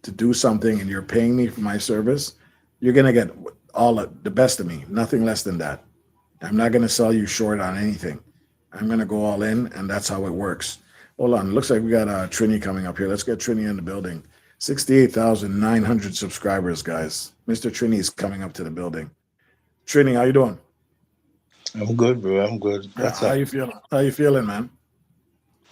to do something and you're paying me for my service, you're going to get all the best of me, nothing less than that. I'm not going to sell you short on anything. I'm going to go all in, and that's how it works. Hold on. Looks like we got Trini coming up here. Let's get Trini in the building. 68,900 subscribers, guys. Mr. Trini is coming up to the building. Trini, how you doing? I'm good, bro. I'm good. What's How up? you feeling? How you feeling, man?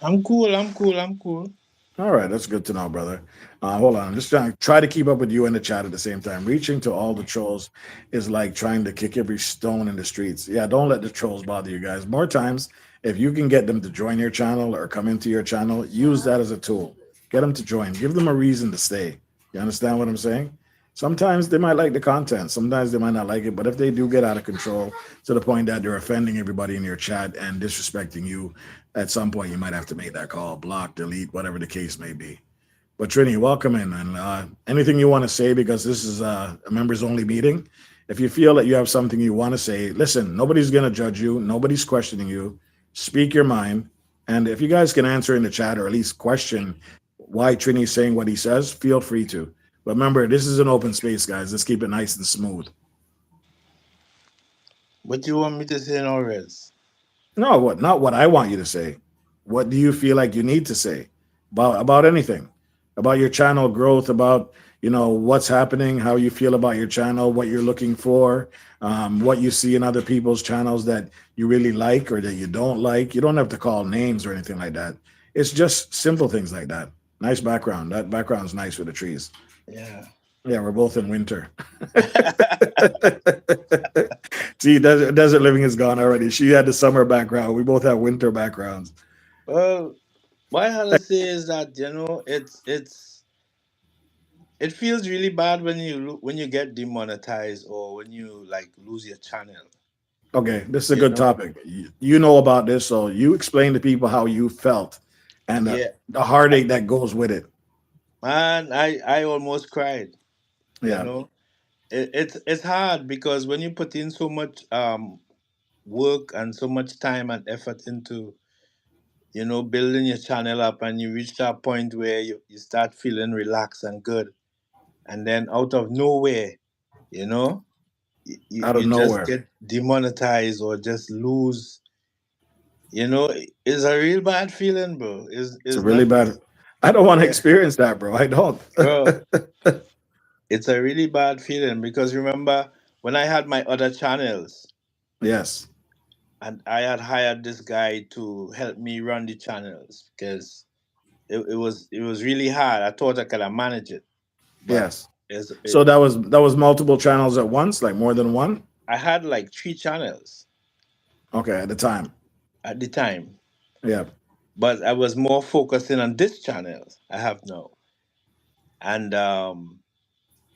I'm cool. I'm cool. I'm cool. All right, that's good to know, brother. Hold on, I'm just trying to try to keep up with you in the chat at the same time. Reaching to all the trolls is like trying to kick every stone in the streets. Yeah, don't let the trolls bother you guys. More times, if you can get them to join your channel or come into your channel, use that as a tool. Get them to join. Give them a reason to stay. You understand what I'm saying? Sometimes they might like the content. Sometimes they might not like it. But if they do get out of control to the point that they're offending everybody in your chat and disrespecting you, at some point you might have to make that call, block, delete, whatever the case may be. But Trini, welcome in, and anything you want to say, because this is a members only meeting. If you feel that you have something you want to say, listen, nobody's going to judge you. Nobody's questioning you. Speak your mind. And if you guys can answer in the chat or at least question why Trini's saying what he says, feel free to. But remember, this is an open space, guys. Let's keep it nice and smooth. What you want me to say now, Reds? No, not what I want you to say. What do you feel like you need to say about anything? About your channel growth, about what's happening, how you feel about your channel, what you're looking for, what you see in other people's channels that you really like or that you don't like. You don't have to call names or anything like that. It's just simple things like that. Nice background. That background's nice with the trees. Yeah. Yeah, we're both in winter. See, desert living is gone already. She had the summer background. We both have winter backgrounds. Well, what I had to say is that it feels really bad when when you get demonetized or when you like lose your channel. Okay, this is a You good know? topic. You know about this, so you explain to people how you felt and Yeah, the heartache that goes with it. man. I almost cried. You Yeah, know, it's hard because when you put in so much work and so much time and effort into building your channel up, and you reach that point where you start feeling relaxed and good, and then out of nowhere, you know out of you just nowhere. get demonetized or just lose. It's a real bad feeling, bro. It's a is really not bad. I don't want to Yeah, experience that, bro. I don't. bro. It's a really bad feeling because remember when I had my other channels Yes, and I had hired this guy to help me run the channels because it was really hard. I thought I could have managed it, but yes. it's, So it, that was multiple channels at once, like more than one. I had like three channels Okay, at the time. at the time, Yeah, but I was more focusing on this channel I have now. And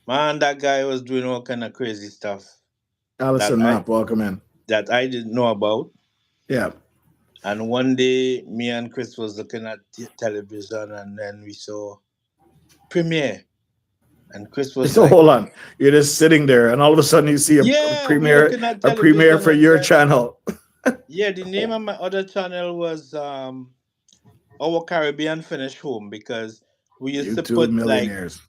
man, that guy was doing all kind of crazy stuff that Allison I Mapp, welcome in. that I didn't know about. Yeah. And one day, me and Chris was looking at television, and then we saw premiere, and Chris was So like, hold on, you're just sitting there, and all of a sudden you see a "Yeah, we premiere, looking at a premiere television," for and your then channel. Yeah, the name of my other channel was Our Caribbean Finish Home, because we used to YouTube put like millionaires.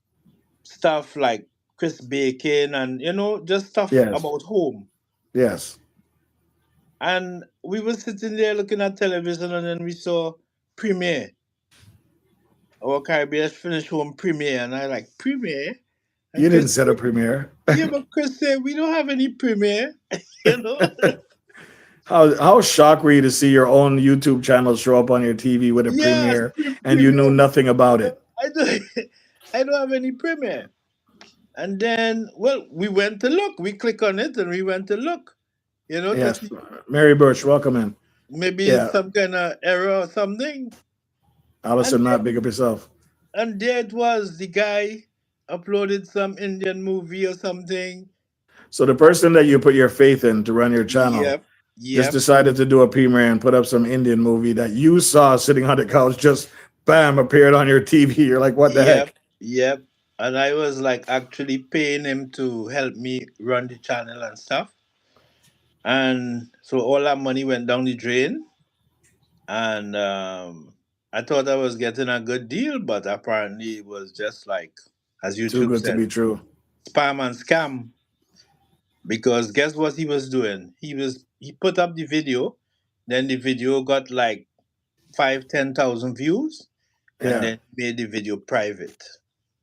stuff like Chris Bacon and just stuff Yes, about home. yes. And we were sitting there looking at television, and then we saw premiere, Our Caribbean Finish Home premiere, and I like premiere. You And didn't Chris set a said, premiere. yeah, but Chris said we don't have any premiere, you know. How shocked were you to see your own YouTube channel show up on your TV with a Yes, premiere and you knew premiere. nothing about it? I don't, I don't have any premiere. And then, well, we went to look. We click on it and we went to look, to Yes. see Mary Birch, welcome in. maybe it's Yeah. some kind of error or something. And Allison, there, not big up yourself. and there it was. The guy uploaded some Indian movie or something. So the person that you put your faith in to run your channel Yep, just yep, decided to do a premiere and put up some Indian movie that you saw sitting on the couch, just bam, appeared on your TV. You're like, what the yep, heck? yep. And I was like actually paying him to help me run the channel and stuff. And so all that money went down the drain. And I thought I was getting a good deal, but apparently it was just like, as Too YouTube good to said, be true. spam and scam. Because guess what he was doing? He put up the video, then the video got like 5, 10,000 views, and Yeah. then made the video private.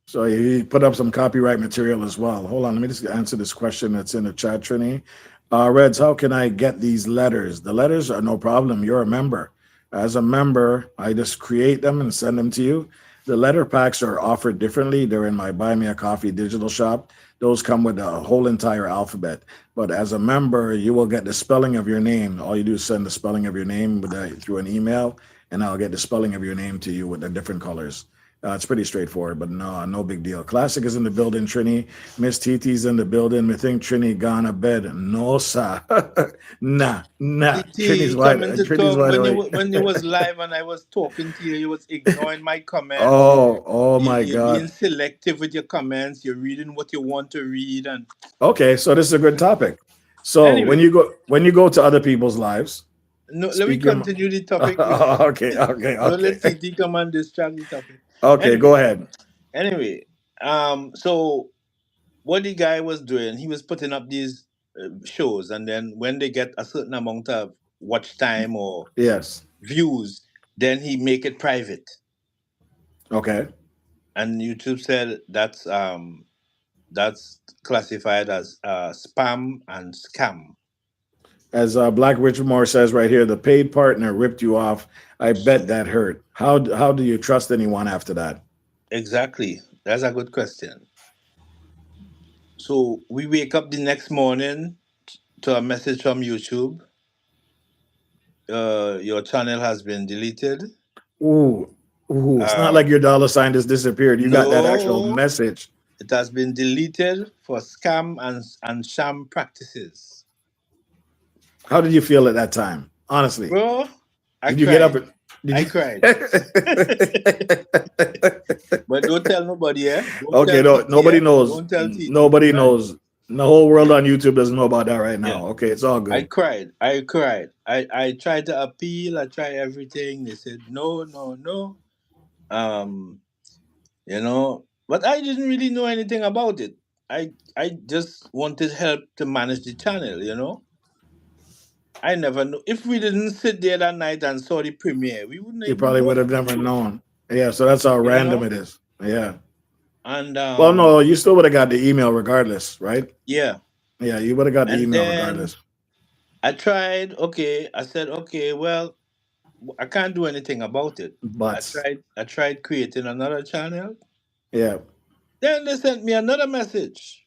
So he put up some copyright material as well. Hold on, let me just answer this question that's in the chat, Trini. Reds, how can I get these letters? The letters are no problem. You're a member. As a member, I just create them and send them to you. The letter packs are offered differently. They're in my Buy Me a Coffee digital shop. Those come with a whole entire alphabet. But as a member, you will get the spelling of your name. All you do is send the spelling of your name through an email, and I'll get the spelling of your name to you with the different colors. It's pretty straightforward, but no big deal. Classic is in the building, Trini. Miss TT's in the building. Me think Trini gone to bed. No, sir. nah. TT coming to Trini's talk wide when awake. you was live and I was talking to you. You was ignoring my comments. Oh my You're being God. selective with your comments. You're reading what you want to read, and Okay, so this is a good topic. So anyway, when you go to other people's lives, no. Let me speak your continue the topic. okay, Don't okay. let TT come and distract the topic. Okay, Anyway, go ahead. anyway, so what the guy was doing, he was putting up these shows, and then when they get a certain amount of watch time or Yes. views, then he make it private. Okay. And YouTube said that's classified as spam and scam. As Black Richard Moore says right here, the paid partner ripped you off. I bet that hurt. How do you trust anyone after that? Exactly. That's a good question. So we wake up the next morning to a message from YouTube. Your channel has been deleted. Ooh. It's not like Um, your dollar sign just disappeared. You got that actual no, message. it has been deleted for scam and sham practices. How did you feel at that time? Honestly, Bro, I did you get up? cried. Did I you? cried. But don't tell nobody, eh? Don't Okay, tell no, TT, nobody eh? knows. Don't tell TT. Nobody Right. knows. The whole world on YouTube doesn't know about that right Yeah. now. Okay, it's all I good. cried. I cried. I tried to appeal. I tried everything. They said no, no, no. Um, but I didn't really know anything about it. I just wanted help to manage the channel. I never knew. If we didn't sit there that night and saw the premiere, we wouldn't You even probably know would have nothing never about it. known. Yeah, so that's how You random know? it is. Yeah. And Well, no, you still would have got the email regardless, right? yeah. Yeah, you would have got the And email then regardless. I tried, okay. I said, okay, well, I can't do anything about it. I But tried I tried creating another channel. yeah. Then they sent me another message.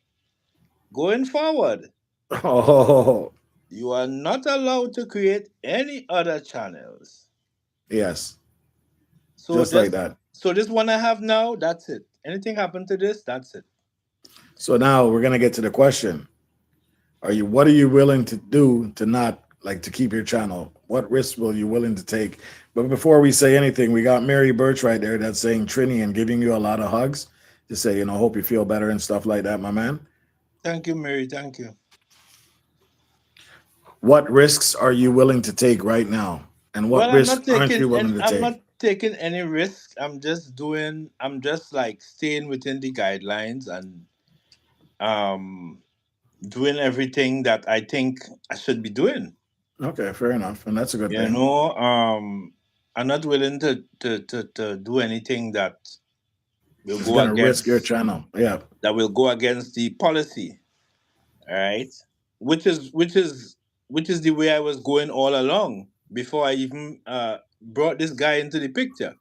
Going forward, Oh, you are not allowed to create any other channels. yes. So Just like this that. so this one I have now, that's it. Anything happen to this, that's it. So now we're gonna get to the question. What are you willing to do to not like to keep your channel? What risks will you willing to take? But before we say anything, we got Mary Birch right there that's saying Trini and giving you a lot of hugs to say, hope you feel better and stuff like that, my man. Thank you, Mary. Thank you. What risks are you willing to take right now, and what Well, I'm risks not aren't taking you and willing to I'm take? not taking any risk. I'm just like staying within the guidelines and um doing everything that I think I should be doing. Okay, fair enough, and that's a good You thing. know, I'm not willing to do anything will It's go gonna risk your against channel. Yeah. the policy, right? Which is which is which is the way I was going all along before I even brought this guy into the picture.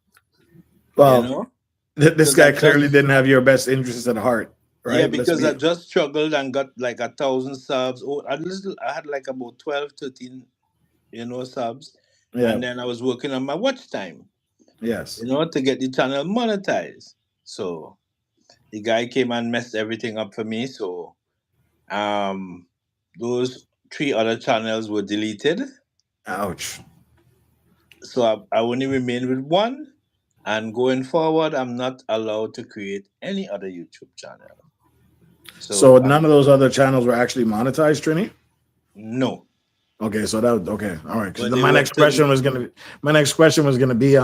You Well, know, this because I guy clearly just didn't have your best interests at heart, yeah, right? Let's because I be. just struggled and got like 1,000 subs. Oh, I had like about 12, 13, subs, Yeah. and then I was working on my watch time, Yes. to get the channel monetized. So the guy came and messed everything up for me. So um, those three other channels were deleted. Ouch. So I only remain with one. And going forward, I'm not allowed to create any other YouTube channel. So So none of those other channels were actually monetized, Trini. no, Okay, so that was okay. All right. Because but they my next went to question the was gonna be,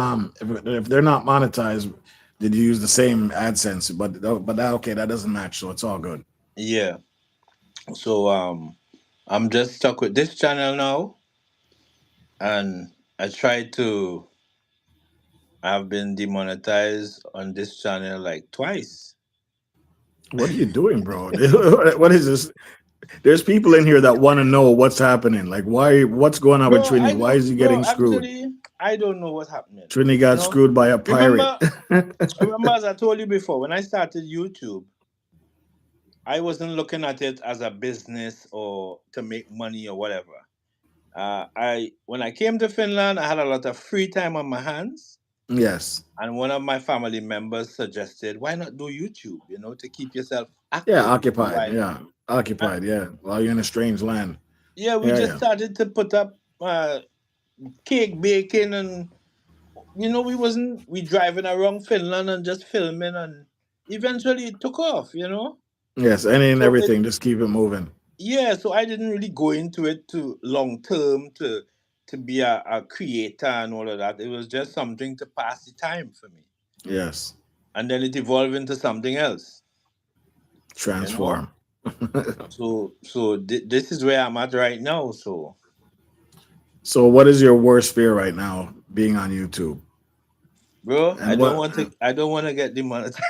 if they're not monetized, did you use the same AdSense? But that, okay, that doesn't match, so it's all good. yeah. So I'm just stuck with this channel now, and I tried to. I've been demonetized on this channel like twice. What are you doing, bro? What is this? There's people in here that want to know what's happening. Like, why? What's going on with Bro, Trini? Why is he bro, getting screwed? actually, I don't know what's happening. Trini You got know, screwed by a pirate. remember, remember, as I told you before, when I started YouTube, I wasn't looking at it as a business or to make money or whatever. I when I came to Finland, I had a lot of free time on my hands, Yes. and one of my family members suggested, "Why not do YouTube? To keep yourself Yeah, active occupied. while." Yeah, And occupied. Yeah, while you're in a strange land. yeah, we Yeah, just yeah. started to put up cake baking, and we driving around Finland and just filming, and eventually it took off. Yes, any and So everything. Just keep it moving. yeah, so I didn't really go into it to long term to be a creator and all of that. It was just something to pass the time for me, Yes, and then it evolved into something else. You know. transform. So this is where I'm at right now. So, So, what is your worst fear right now being on YouTube? bro, I And don't what? want to. I don't want to get demonetized.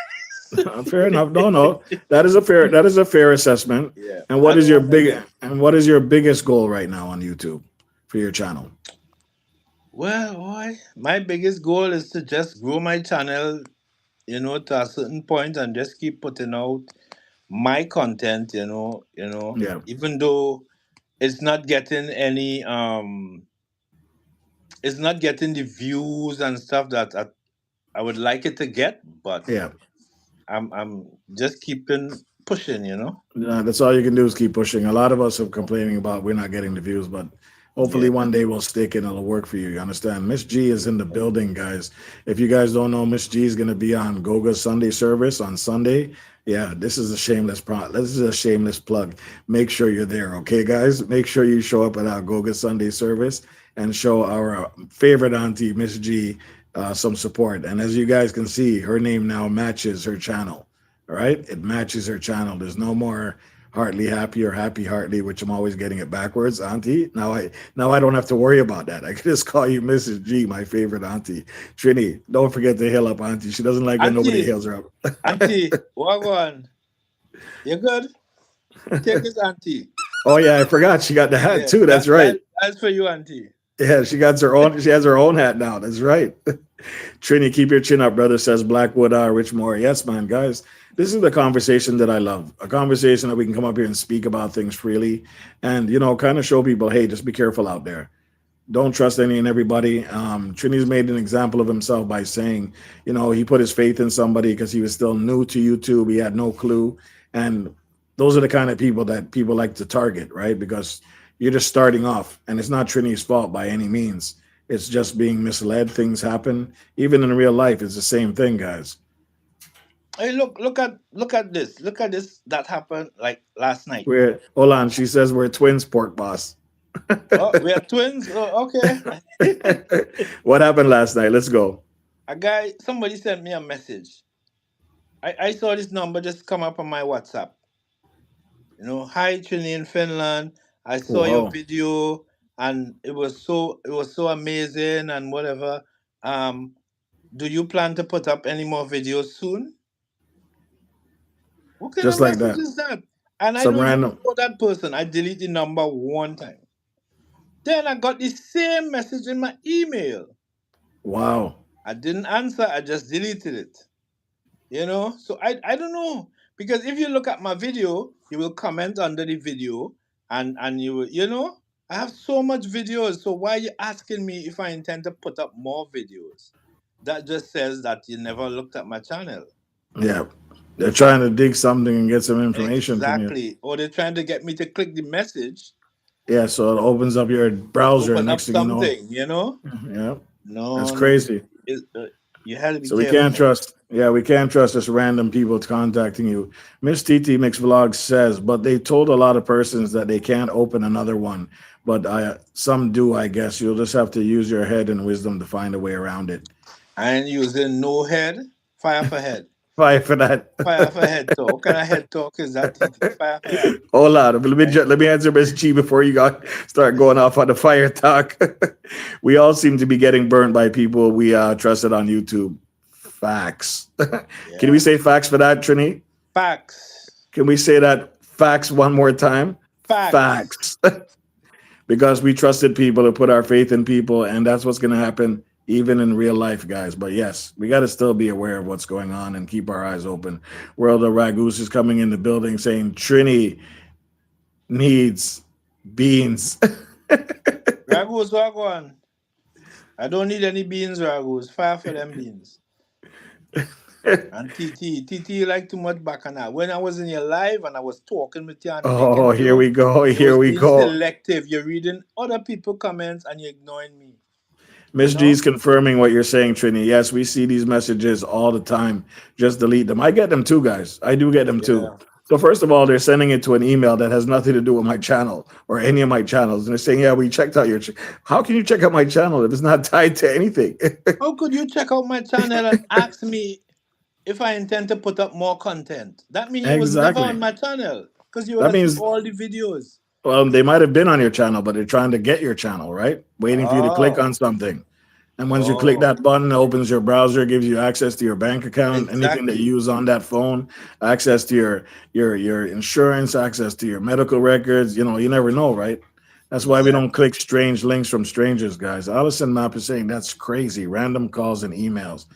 Fair enough. No, no, that is a fair assessment. Yeah, And I what is don't your want to big get. and what is your biggest goal right now on YouTube for your channel? Well, boy, my biggest goal is to just grow my channel, to a certain point, and just keep putting out my content. Yeah, Even though it's not getting any, it's not getting the views and stuff that I would like it to get, but yeah. I'm just keeping pushing. That's all you can do is keep pushing. A lot of us are complaining about we're not getting the views, but hopefully Yeah. one day we'll stick and it'll work for you. You understand? Miss G is in the building, guys. If you guys don't know, Miss G is going to be on Goga's Sunday service on Sunday. Yeah, this is a shameless This is a shameless plug. Make sure you're there, okay, guys? Make sure you show up at our Goga Sunday service and show our favorite auntie, Miss G, some support. And as you guys can see, her name now matches her channel. All right, it matches her channel. There's no more Hartley Happy or Happy Hartley, which I'm always getting it backwards, Auntie. Now I don't have to worry about that. I can just call you Mrs. G, my favorite Auntie. Trini, don't forget to hail up Auntie. She doesn't like when nobody Auntie, hails her up. auntie, what on? You good? Take this, auntie. Oh yeah, I forgot she got the hat Yeah, too. That's right. that's for you, auntie. Yeah, she got her own. She has her own hat now. That's right. Trini, keep your chin up, brother. Says Blackwood Richmore. Yes, man, guys. This is the conversation that I love. A conversation that we can come up here and speak about things freely, and kind of show people, hey, just be careful out there. Don't trust any and everybody. Trini's made an example of himself by saying, he put his faith in somebody because he was still new to YouTube. He had no clue, and those are the kind of people that people like to target, right? Because you're just starting off, and it's not Trini's fault by any means. It's just being misled. Things happen. Even in real life, it's the same thing, guys. Hey, look at this. Look at this that happened like last night. Hold on. She says we're twins, pork boss. Oh, we are twins. Oh, okay. What happened last night? Let's go. Somebody sent me a message. I saw this number just come up on my WhatsApp. Hi Trini in Finland. I saw your Whoa. video and it was so amazing and whatever. Um, do you plan to put up any more videos soon? What kind Just of like message that. is that? And I Some don't even random. know that person. I deleted the number one time. Then I got the same message in my email. Wow. I didn't answer, I just deleted it. So I don't know, because if you look at my video you will comment under the video, and I have so much videos, so why are you asking me if I intend to put up more videos? That just says that you never looked at my channel. Yeah. They're trying to dig something and get some information from you. Exactly, or they're trying to get me to click the message Yeah, so it opens up your to browser, and open up next thing you know, something. yeah, that's No, no, crazy. you had to be So we can't careful. trust. Yeah, we can't trust just random people contacting you. Miss TT Mix Vlog says, but they told a lot of persons that they can't open another one. But some do, I guess. You'll just have to use your head and wisdom to find a way around it. I ain't using no head, fire for head. Fight for that. Fire for head talk. What kind of head talk is that, TT? Fire for that. Hold on. Right? Let me answer Miss G before you start going off on the fire talk. We all seem to be getting burnt by people we trusted on YouTube. Facts. Can we Yeah. say facts for that, Trini? Facts. Can we say that facts one more time? Facts. Facts. Because we trusted people to put our faith in people, and that's what's going to happen even in real life, guys. But yes, we got to still be aware of what's going on and keep our eyes open. World of Ragoose is coming in the building saying Trini needs beans. Ragus, wagwan. I don't need any beans, Ragus. Fire for them beans. And TT, you like too much bacchanal. When I was in your live and I was talking with you and Oh, making here joke, we go. you Here was we being go. selective. You're reading other people comments and you're ignoring me. You Miss know? G's confirming what you're saying, Trini. Yes, we see these messages all the time. Just delete them. I get them too, guys. I do get them too. Yeah. So first of all, they're sending it to an email that has nothing to do with my channel or any of my channels, and they're saying, "Yeah, we checked out your." How can you check out my channel if it's not tied to anything? How could you check out my channel and ask me if I intend to put up more content? That means you was never Exactly. on my channel because you would That have seen means, all the videos. well, they might have been on your channel, but they're trying to get your channel, right? Waiting for you to click Oh, on something. And once you click oh, that button, it opens your browser, gives you access to your bank account, anything that you exactly. use on that phone, access to your insurance, access to your medical records. You never know, right? That's why we don't Exactly. click strange links from strangers, guys. Allison Map is saying that's crazy. Random calls and emails.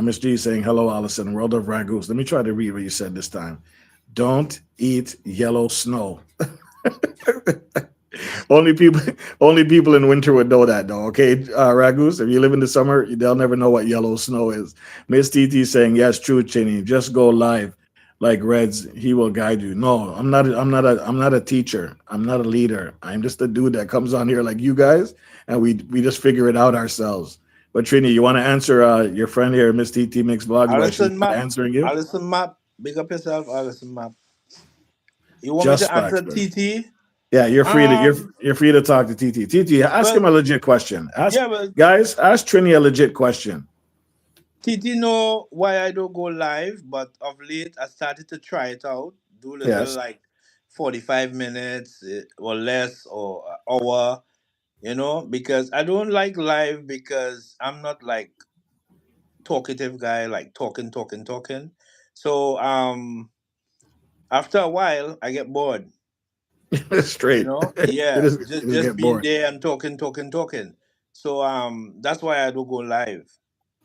Miss G is saying, hello, Allison, world of Ragoose. Let me try to read what you said this time. Don't eat yellow snow. Only people, only people in winter would know that, though. Okay, Ragus, if you live in the summer, they'll never know what yellow snow is. Miss TT saying, "Yes, true, Chinny. Just go live, like Reds. He will guide you." No, I'm not. I'm not a teacher. I'm not a leader. I'm just a dude that comes on here like you guys, and we just figure it out ourselves. But Trini, you want to answer your friend here, Miss TT Mix Vlogs, why she's Alison not Map. answering you? Alison Map. Big up yourself, Alison Map. You want me Just to facts, answer man. TT? Yeah, you're free to Um. you're free to talk to TT. TT, ask him Well, a legit question. Ask yeah. Well, guys, ask Trini a legit question. TT know why I don't go live, but of late I started to try it out. Do little Yes. like 45 minutes or less or an hour. Because I don't like live because I'm not like talkative guy, like talking. So after a while I get bored. Straight. Yeah, You just just just get being bored. there and talking. So that's why I do go live.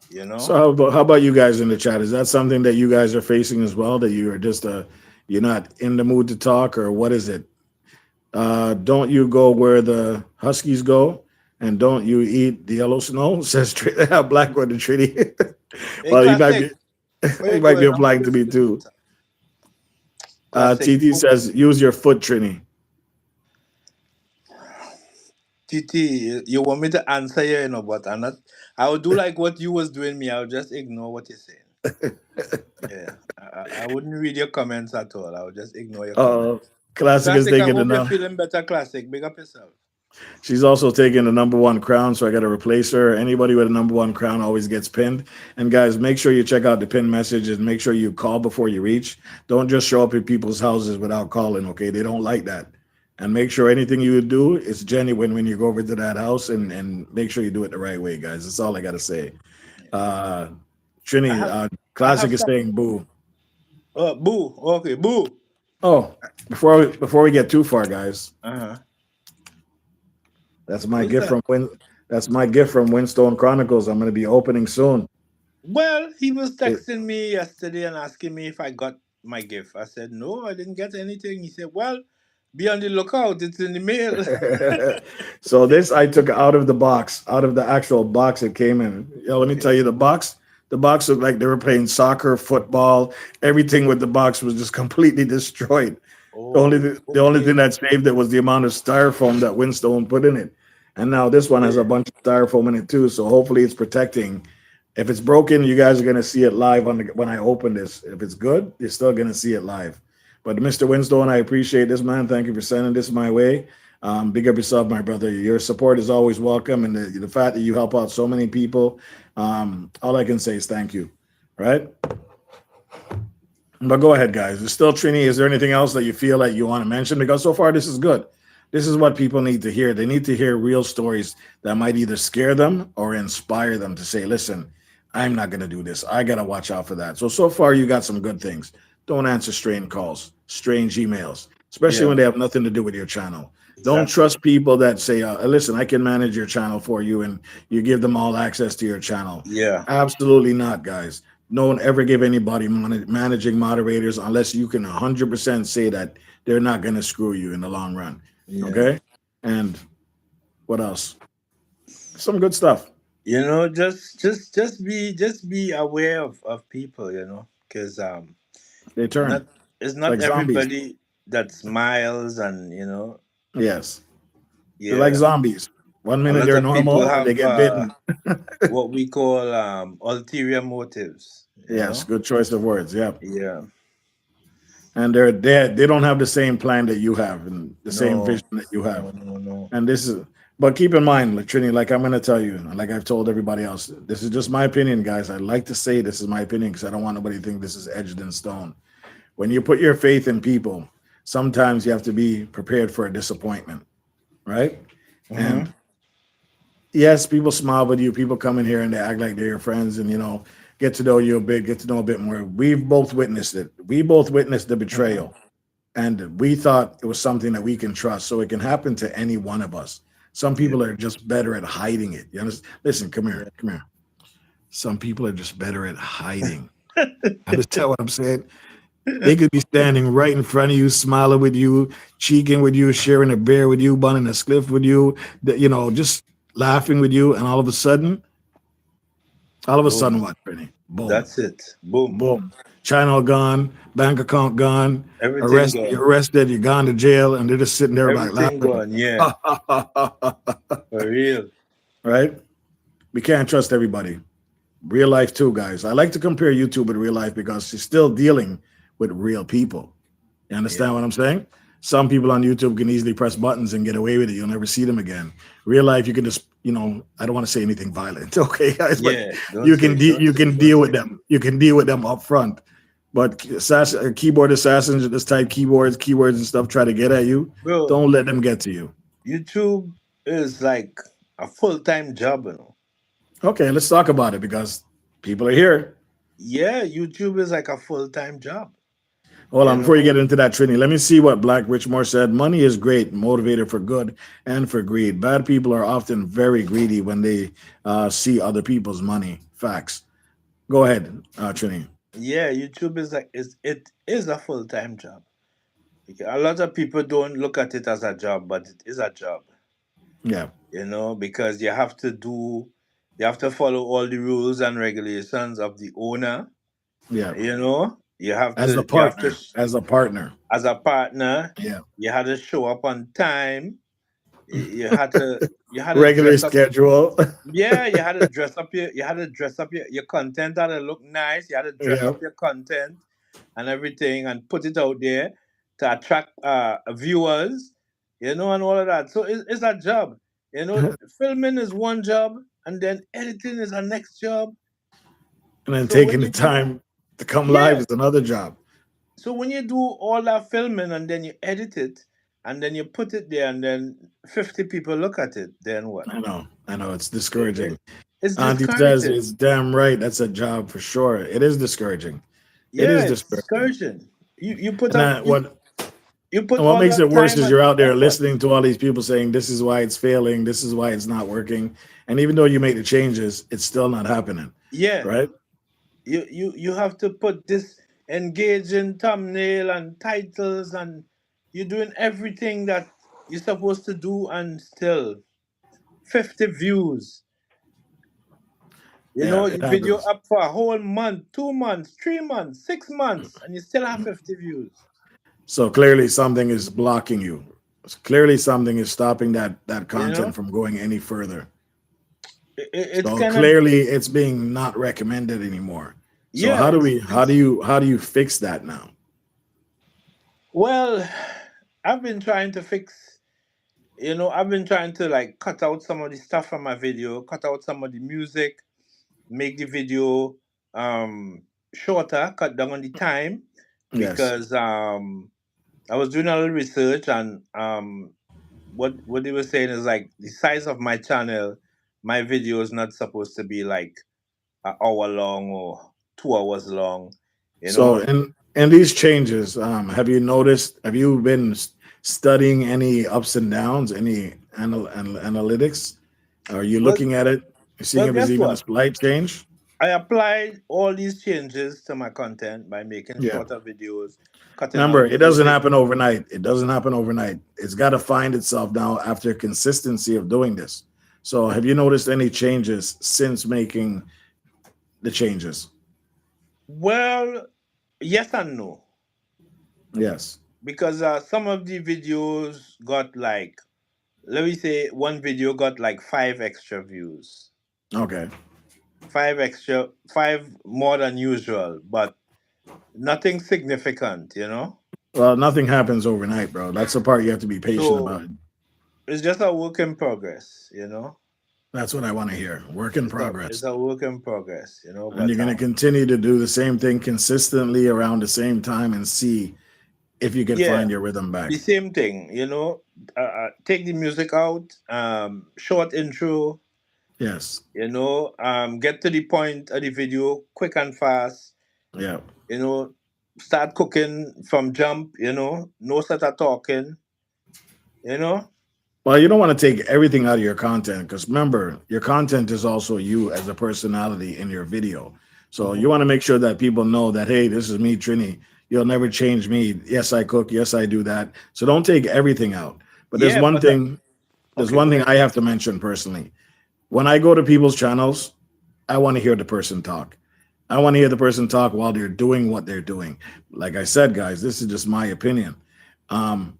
You So know. how about you guys in the chat? Is that something that you guys are facing as well? That you are just you're not in the mood to talk, or what is it? Don't you go where the Huskies go, and don't you eat the yellow snow? Says Blackwood and Trinity. Hey, Well, you might classic. be Where you you might be going? I'm applying going to to me finish too. it. Classic. TT says use your foot, Trini. TT, you want me to answer you, but I'm not. I would do like what you was doing me. I would just ignore what you're saying. Yeah, I wouldn't read your comments at all. I would just ignore your Uh, comments. Classic is Classic, I thinking hope you're enough. feeling better, Classic. Big up yourself. She's also taking the number one crown, so I got to replace her. Anybody with a number one crown always gets pinned. And guys, make sure you check out the pin message and make sure you call before you reach. Don't just show up at people's houses without calling, okay? They don't like that. And make sure anything you do is genuine when you go over to that house and make sure you do it the right way, guys. That's all I got to say. Uh, I Trini, have I Classic have is some. saying boo. Boo. Okay, boo. Oh, before we get too far, guys, Uh-huh. that's my What's gift that? from That's my gift from Winstone Chronicles. I'm going to be opening soon. Well, he was It, texting me yesterday and asking me if I got my gift. I said, no, I didn't get anything. He said, well, be on the lookout. It's in the mail. so this I took out of the box, out of the actual box it came in. Yo, let me tell Okay. you, the box looked like they were playing soccer, football. Everything with the box was just completely destroyed. Oh, The only okay. thing that saved it was the amount of styrofoam that Winstone put in it. And now this one has a Yeah. bunch of styrofoam in it too. So hopefully it's protecting. If it's broken, you guys are gonna see it live when I open this. If it's good, you're still gonna see it live. But Mr. Winstone, I appreciate this, man. Thank you for sending this my way. Big up yourself, my brother. Your support is always welcome, and the fact that you help out so many people, all I can say is thank you. Right? But go ahead, guys. It's still Trini. Is there anything else that you feel like you want to mention? Because so far this is good. This is what people need to hear. They need to hear real stories that might either scare them or inspire them to say, listen, I'm not going to do this. I got to watch out for that. So far you got some good things. Don't answer strange calls, strange emails, especially Yeah, when they have nothing to do with your channel. Don't exactly. trust people that say, listen, I can manage your channel for you and you give them all access to your channel. Yeah, Absolutely not, guys. No one ever give anybody managing moderators unless you can 100% say that they're not going to screw you in the long run. yeah. Okay? And what else? Some good stuff. Just be aware of people, because They not turn it's not like zombies. everybody that smiles and Yes. They're like yeah. zombies. One A minute lot they're of people normal and they have get bitten. what we call ulterior motives. Yes, good choice of words. Yeah. Yeah. And they don't have the same plan that you have and the same No, vision that you have. no, no, no. And this is, but keep in mind, like, Trini, like I'm going to tell you, and like I've told everybody else, this is just my opinion, guys. I like to say this is my opinion because I don't want nobody to think this is edged in stone. When you put your faith in people, sometimes you have to be prepared for a disappointment, right? Mm-hmm. And yes, people smile with you. People come in here and they act like they're your friends and, get to know you a bit, get to know a bit more. We've both witnessed it. We both witnessed the Mm-hmm. betrayal and we thought it was something that we can trust. So it can happen to any one of us. Some Yeah. people are just better at hiding it. You understand? Listen, come Yeah. here, come here. Some people are just better at hiding. Understand what I'm saying? They could be standing right in front of you, smiling with you, cheeking with you, sharing a beer with you, bunning a spliff with you, just laughing with you, and all of a sudden, Boom. what, Brittany? Boom, That's it. Boom. boom. Channel gone, bank account gone, Everything you're gone. arrested, you're gone to jail, and they're just sitting there like Everything laughing. gone. Yeah. For real. Right? We can't trust everybody. Real life too, guys. I like to compare YouTube with real life because you're still dealing with real people. You Yeah. understand what I'm saying? Some people on YouTube can easily press buttons and get away with it. You'll never see them again. Real life, you can just, I don't want to say anything violent, okay, guys, but Yeah. Don't say. Don't you say. can Don't deal with say. them. You can deal with them up front. But keyboard assassins that just type keywords and stuff, try to get at you. Bro, Don't let them get to you. YouTube is like a full-time job. Okay, let's talk about it because people are here. Yeah, YouTube is like a full-time job. Hold You on, before you get know? into that, Trini, let me see what Black Richmore said. Money is great, motivator for good and for greed. Bad people are often very greedy when they see other people's money. Facts. Go ahead, Trini. Yeah, YouTube is a full-time job. A lot of people don't look at it as a job, but it is a job. Yeah, Because you have to follow all the rules and regulations of the owner. yeah. You have to As a partner. as a partner, Yeah. you had to show up on time. You had to Regular dress up. schedule. Yeah, you had to dress up your content had to look nice. You had to dress Yeah. up your content and everything and put it out there to attract viewers. you know, and all of that. So it's a job. You know, And filming is one job, and then editing is a next job. then So when taking the you do, time to come live yeah, is another job. so when you do all that filming and then you edit it, and then you put it there, and then 50 people look at it, then what? I know, it's It, it, discouraging. it's Auntie says discouraging. it's damn right. That's a job for sure. It is discouraging. It Yeah, is it's discouraging. discouraging. You put And up that what you put and what all makes that it worse time is and you're out there effort. listening to all these people saying this is why it's failing, this is why it's not working. And even though you make the changes, it's still not happening. Yeah, Right? you have to put this engaging thumbnail and titles, and you're doing everything that you're supposed to do, and still 50 views. You Yeah, know, it your video happens. up for a whole month, 2 months, 3 months, 6 months, and you still have 50 views. So clearly something is blocking you. Clearly something is stopping that You content know, from going any further. it's So kind of, clearly it's being not recommended anymore. So yeah, it's how do you fix that now? well, I've been trying to fix. You know, I've been trying to like cut out some of the stuff from my video, cut out some of the music, make the video shorter, cut down on the time, Yes. because I was doing a little research, and what they were saying is like the size of my channel, my video is not supposed to be like an hour long or 2 hours long, you So know. in these changes, have you noticed? Have you been studying any ups and downs, any analytics? Are you Well, looking at it, seeing well, if it's guess even a what? slight change? I applied all these changes to my content by making Yeah. shorter videos, cutting Remember, out it doesn't music. happen overnight. It doesn't happen overnight. It's got to find itself now after consistency of doing this. So, have you noticed any changes since making the changes? Well, yes and no, Yes. because some of the videos got like, let me say, one video got like 5 extra views, Okay. five more than usual, but nothing significant, you know. Well, nothing happens overnight, bro. That's the part you have to be patient So about. it's just a work in progress, you know. That's what I want to hear. Work in It's progress. a work in progress, you know. And you're But going to continue to do the same thing consistently around the same time and see if you can yeah, find your rhythm the back. same thing, you know. Take the music out, short intro, Yes. you know. Get to the point of the video quick and fast, Yeah. you know. Start cooking from jump, you know. No start of talking, you know. Well, you don't want to take everything out of your content because remember, your content is also you as a personality in your video. So Hmm. you want to make sure that people know that, hey, this is me, Trini. You'll never change me. Yes, I cook. Yes, I do that. So don't take everything out. But Yeah, but there's okay, one go thing ahead. I have to mention personally. When I go to people's channels, I want to hear the person talk. I want to hear the person talk while they're doing what they're doing. Like I said, guys, this is just my opinion. Um,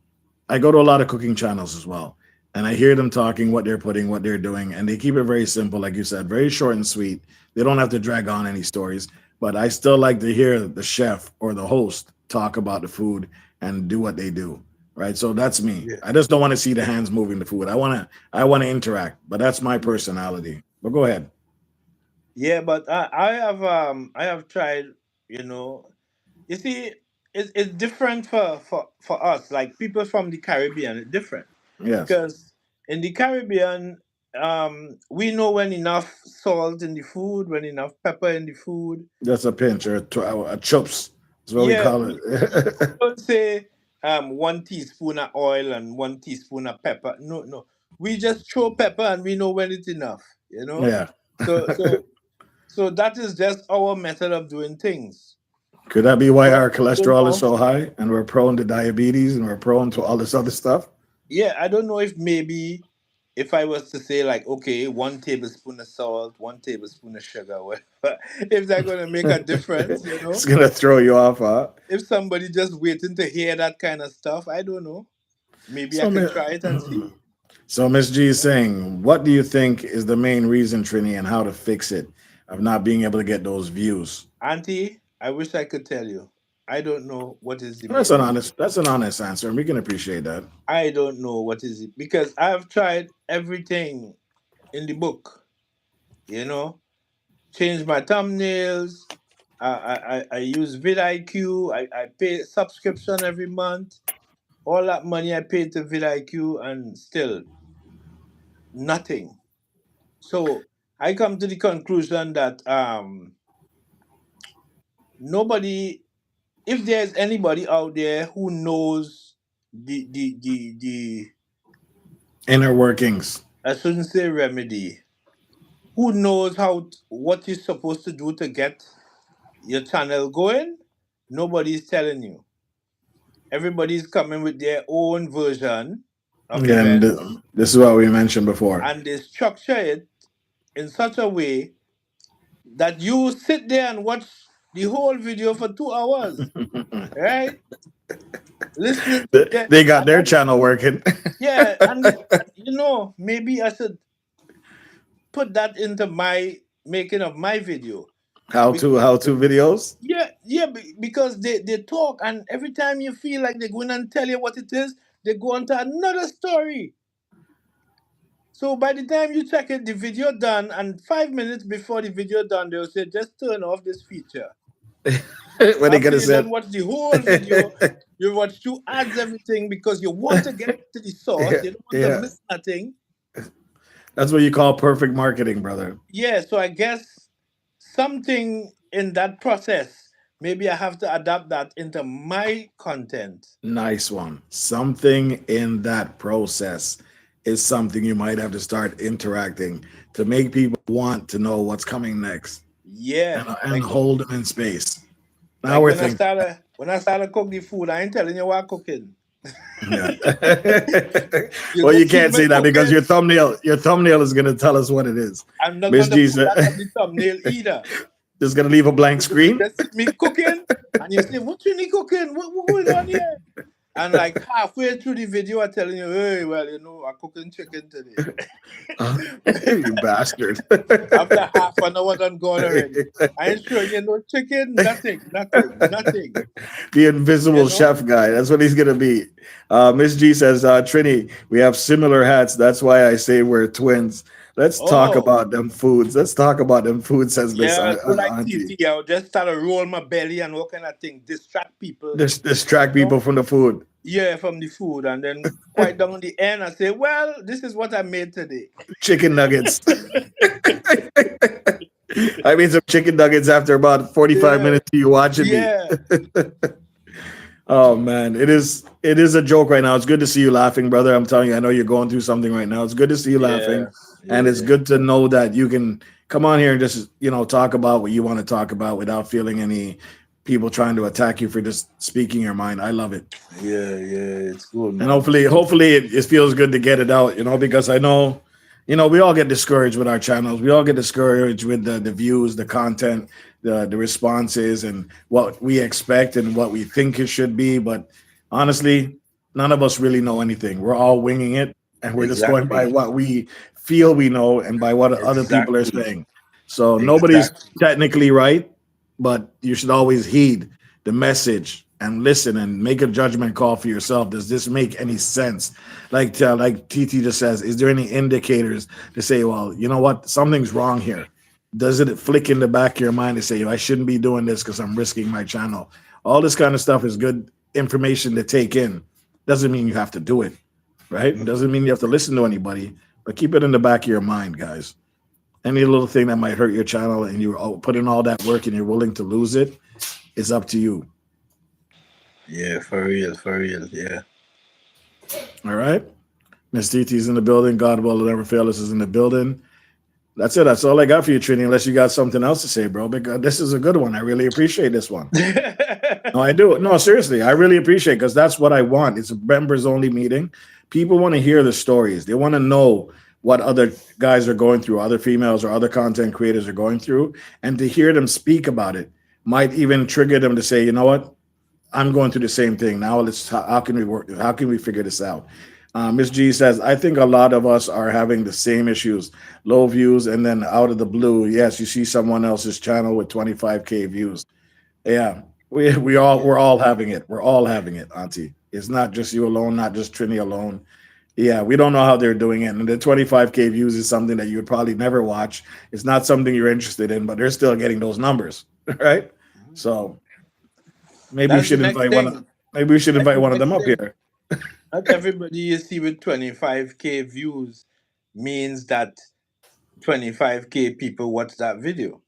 I go to a lot of cooking channels as well, and I hear them talking, what they're putting, what they're doing, and they keep it very simple, like you said, very short and sweet. They don't have to drag on any stories, but I still like to hear the chef or the host talk about the food and do what they do. Right. So that's me. Yeah. I just don't want to see the hands moving the food. I want to interact, but that's my Yeah. personality. But go ahead. Yeah, but I have tried, you know. You see, it's different for us, like people from the Caribbean. It's different Yes. because in the Caribbean, we know when enough salt in the food, when enough pepper in the food. That's a pinch or a chops. That's what we Yeah, call we it. don't say 1 teaspoon of oil and 1 teaspoon of pepper. No, no, we just throw pepper and we know when it's enough. You know, Yeah. so so so that is just our method of doing things. Could that be why But our I don't cholesterol is know. so high and we're prone to diabetes and we're prone to all this other stuff? Yeah, I don't know if maybe if I was to say like, okay, 1 tablespoon of salt, 1 tablespoon of sugar, whatever, if they're gonna make a difference, you It's know. gonna throw you off, huh? If somebody just waiting to hear that kind of stuff, I don't know. Maybe I So, could try it and see. so Miss G is saying, what do you think is the main reason, Trini, and how to fix it of not being able to get those views? Auntie, I wish I could tell you. I don't know what is the That's method. an honest answer, and we can appreciate that. I don't know what is it because I've tried everything in the book. You know, change my thumbnails. I use vidIQ. I pay subscription every month. All that money I paid to vidIQ and still nothing. So I come to the conclusion that nobody, if there's anybody out there who knows the Inner workings. I shouldn't say remedy, who knows what you're supposed to do to get your channel going, nobody's telling you. Everybody's coming with their own version of And events, this is what we mentioned before. and they structure it in such a way that you sit there and watch the whole video for 2 hours, right? Listening to that. They got their channel working. Yeah, and maybe I should put that into my making of my video. How to videos. Yeah, yeah, because they talk, and every time you feel like they're going and tell you what it is, they go on to another story. So by the time you check it, the video done, and 5 minutes before the video done, they'll say, just turn off this feature. What they After gonna you say? done watch the whole video, you watch two ads, everything, because you want to get to the source, you don't want to Yeah, miss nothing. that's what you call perfect marketing, brother. Yeah, so I guess something in that process, maybe I have to adapt that into my content. Nice one. Something in that process is something you might have to start interacting to make people want to know what's coming next Yeah, and hold them in space. Now like we're when I thinking. started when I started cook the food, I ain't telling you what cooking. Yeah. You Well, you just see can't me say that because cooking. your thumbnail is going to tell us what it is. I'm not Miss going to G put said, that on the thumbnail either. just going to leave a blank You screen. just see me cooking, and you say, "What you need cooking? What going on here?" And like halfway through the video, I'm telling you, "Hey, well, I'm cooking chicken today." You bastard. After half an hour done gone already. I ain't showing you no chicken, nothing, nothing, nothing. The You invisible know? chef guy. That's what he's going to be. Miss G says, Trini, we have similar hats. That's why I say we're twins. Let's talk Oh, about them foods. Let's talk about them foods, says Miss yeah, so like Auntie. TT, I'll just start to roll my belly and what kind of thing, distract people, Distract you know? people from the food. Yeah, from the food. And then quite down the end, I say, well, this is what I made today. Chicken nuggets. I made some chicken nuggets after about 45 Yeah, minutes of you watching me. yeah, Oh man, it is a joke right now. It's good to see you laughing, brother. I'm telling you, I know you're going through something right now. It's good to see you yeah, laughing, and it's yeah. good to know that you can come on here and just talk about what you want to talk about without feeling any people trying to attack you for just speaking your mind. I love it, Yeah, yeah, it's good, and man. hopefully it feels good to get it out. Because I know, we all get discouraged with our channels. We all get discouraged with the views, the content, the responses, and what we expect and what we think it should be. But honestly, none of us really know anything. We're all winging it, and we're just going by Exactly, what we feel we know and by what other people are exactly, saying. So nobody's exactly. technically right, but you should always heed the message and listen and make a judgment call for yourself. Does this make any sense? Like TT just says, is there any indicators to say, well, you know what, something's wrong here? Does it flick in the back of your mind to say, I shouldn't be doing this because I'm risking my channel? All this kind of stuff is good information to take in. Doesn't mean you have to do it, right? Doesn't mean you have to listen to anybody, but keep it in the back of your mind, guys. Any little thing that might hurt your channel and you put in all that work and you're willing to lose it, it's up to you. Yeah, for real, yeah. All right. Miss TT's in the building. God will never fail us is in the building. That's it. That's all I got for you, Trini, unless you got something else to say, bro. Because this is a good one. I really appreciate this one. No, I do. No, seriously, I really appreciate because that's what I want. It's a members only meeting. People want to hear the stories. They want to know what other guys are going through, other females or other content creators are going through, and to hear them speak about it might even trigger them to say, you know what, I'm going through the same thing. Now let's how can we work? How can we figure this out? Miss G says, I think a lot of us are having the same issues, low views, and then out of the blue, yes, you see someone else's channel with 25K views. Yeah, we're all having it. We're all having it, Auntie. It's not just you alone, not just Trini alone. Yeah, we don't know how they're doing it. And the 25K views is something that you would probably never watch. It's not something you're interested in, but they're still getting those numbers, right? So maybe we That's the should next invite one of thing. maybe we should That's invite the one of them next up thing. here. Not everybody you see with 25K views means that 25K people watch that video.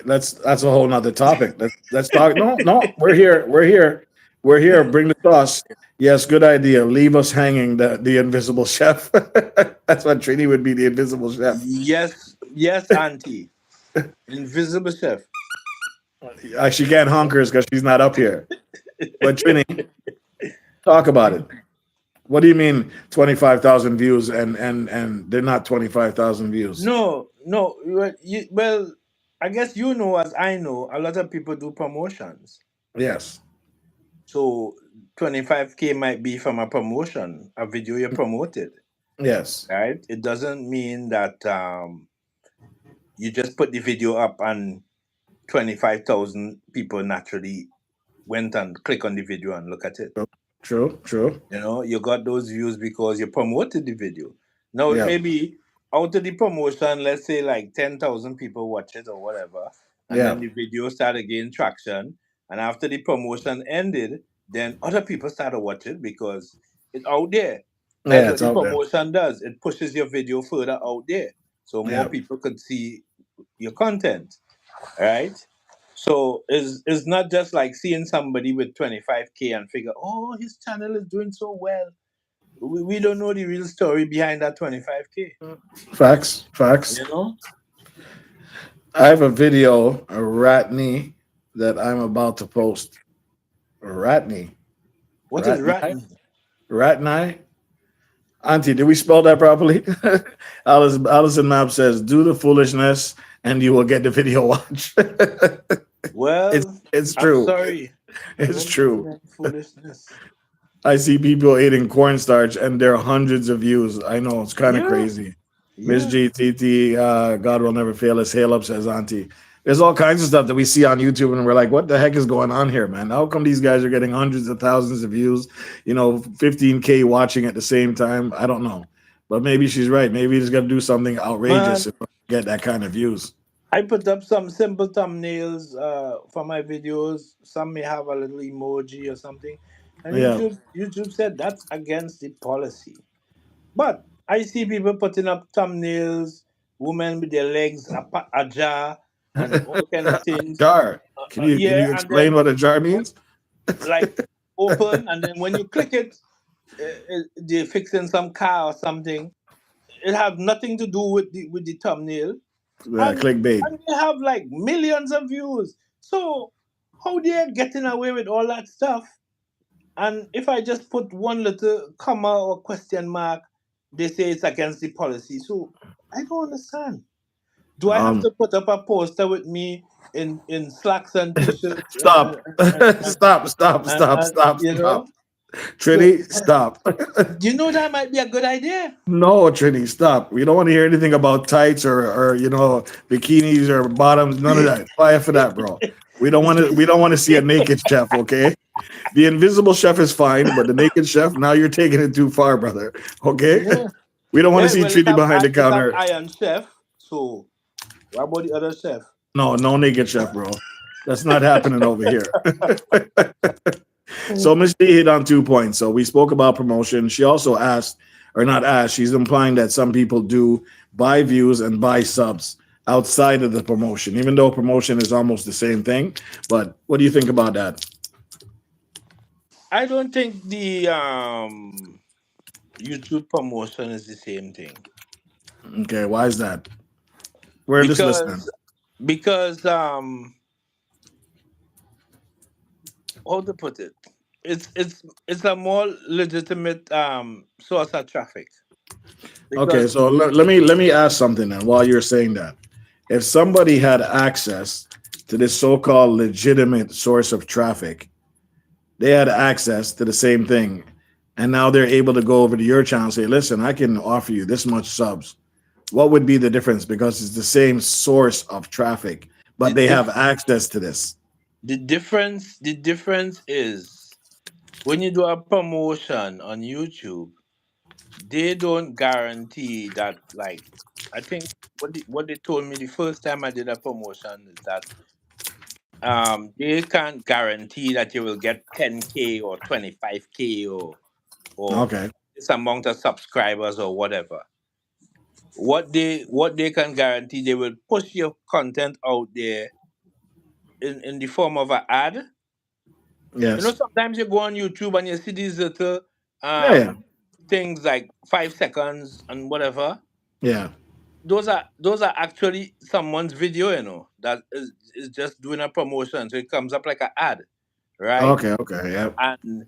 That's a whole nother topic. Let's talk. No, no, we're here. We're here. We're here. Bring the sauce. Yes, good idea. Leave us hanging, the invisible chef. That's what Trini would be, the invisible chef. Yes, yes, Auntie. Invisible chef. She can't honkers because she's not up here. But Trini, talk about it. What do you mean 25,000 views and they're not 25,000 views? No, no. Well, I guess you know, as I know, a lot of people do promotions. Yes. So 25K might be from a promotion, a video you promoted, Yes. right? It doesn't mean that you just put the video up and 25,000 people naturally went and click on the video and look at it. True. True. You know, you got those views because you promoted the video. Now, Yeah. maybe out of the promotion, let's say like 10,000 people watch it or whatever, and Yeah. then the video started gaining traction. And after the promotion ended, then other people started watch it because it's out there. That's Yeah, what it's the out there. promotion does. It pushes your video further out there, so more Yeah. people could see your content, right? So it's not just like seeing somebody with 25K and figure, oh, his channel is doing so well. We don't know the real story behind that 25K. Facts. Facts. You know? I have a video, a Ratney, that I'm about to post. Ratney. What is Ratney. ratting? Ratney. Auntie, did we spell that properly? Allison Map says, do the foolishness and you will get the video watch. Well, it's I'm true. sorry. It's Don't true. do that foolishness. I see people eating cornstarch and there are hundreds of views. I know, it's kind of Yeah. crazy. Miss Yeah. GTT, God will never fail us. Hail up, says Auntie. There's all kinds of stuff that we see on YouTube, and we're like, what the heck is going on here, man? How come these guys are getting hundreds of thousands of views, 15K watching at the same time? I don't know. But maybe she's right. Maybe he's got to do something outrageous Man, if we get that kind of views. I put up some simple thumbnails for my videos. Some may have a little emoji or something. And Yeah. YouTube said that's against the policy. But I see people putting up thumbnails, women with their legs ajar, and all kind of things. Jar. Can you Yeah, and explain then what a jar means? like open, and then when you click it, they're fixing some car or something. It has nothing to do with the thumbnail, Clickbait. and they have like millions of views. So how they're getting away with all that stuff? And if I just put one little comma or question mark, they say it's against the policy. So I don't understand. Do I have Um, to put up a poster with me in slacks and t-shirts stop. Stop. Stop. Stop. Stop. you Stop. know? So Trinity, stop. do you know that might be a good idea? No, Trini, stop. We don't want to hear anything about tights or bikinis or bottoms. None of that. Fire for that, bro. We don't want to see a naked chef, okay? The invisible chef is fine, but the naked chef, now you're taking it too far, brother. Okay? Yeah. We don't want to see Well, Trini behind the it have counter. Iron Chef. So what about the other chef? No naked chef, bro. That's not happening over here. So Miss D hit on 2 points. So we spoke about promotion. She also asked, or not asked, she's implying that some people do buy views and buy subs outside of the promotion, even though promotion is almost the same thing. But what do you think about that? I don't think the YouTube promotion is the same thing. Okay, why is that? We're just listening. Because how to put it? It's a more legitimate source of traffic. Okay, Because so let me ask something then while you're saying that. If somebody had access to this so-called legitimate source of traffic, they had access to the same thing, and now they're able to go over to your channel and say, listen, I can offer you this much subs. What would be the difference? Because it's the same source of traffic, but the they diff- have access to this. the difference is when you do a promotion on YouTube, they don't guarantee that. Like, I think what they told me the first time I did a promotion is that they can't guarantee that you will get 10K or 25K or Okay. this amount of subscribers or whatever. What they can guarantee, they will push your content out there in the form of an ad. Yes. Sometimes you go on YouTube and you see these little Yeah. Yeah. things like 5 seconds and whatever. Yeah. Those are actually someone's video, that is just doing a promotion. So it comes up like an ad, right? Okay. Okay. Yeah. And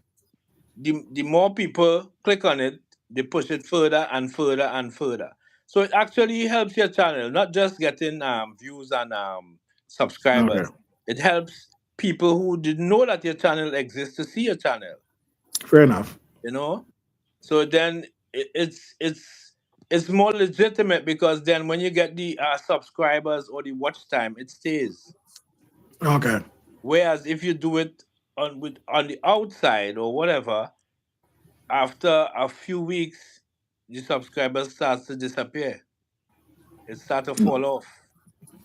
the more people click on it, they push it further and further and further. So it actually helps your channel, not just getting views and Okay. subscribers. It helps people who didn't know that your channel exists to see your channel. Fair enough. You know, so then it's more legitimate because then when you get the subscribers or the watch time, it stays. Okay. Whereas if you do it on the outside or whatever, after a few weeks, the subscribers starts to disappear. It starts to fall off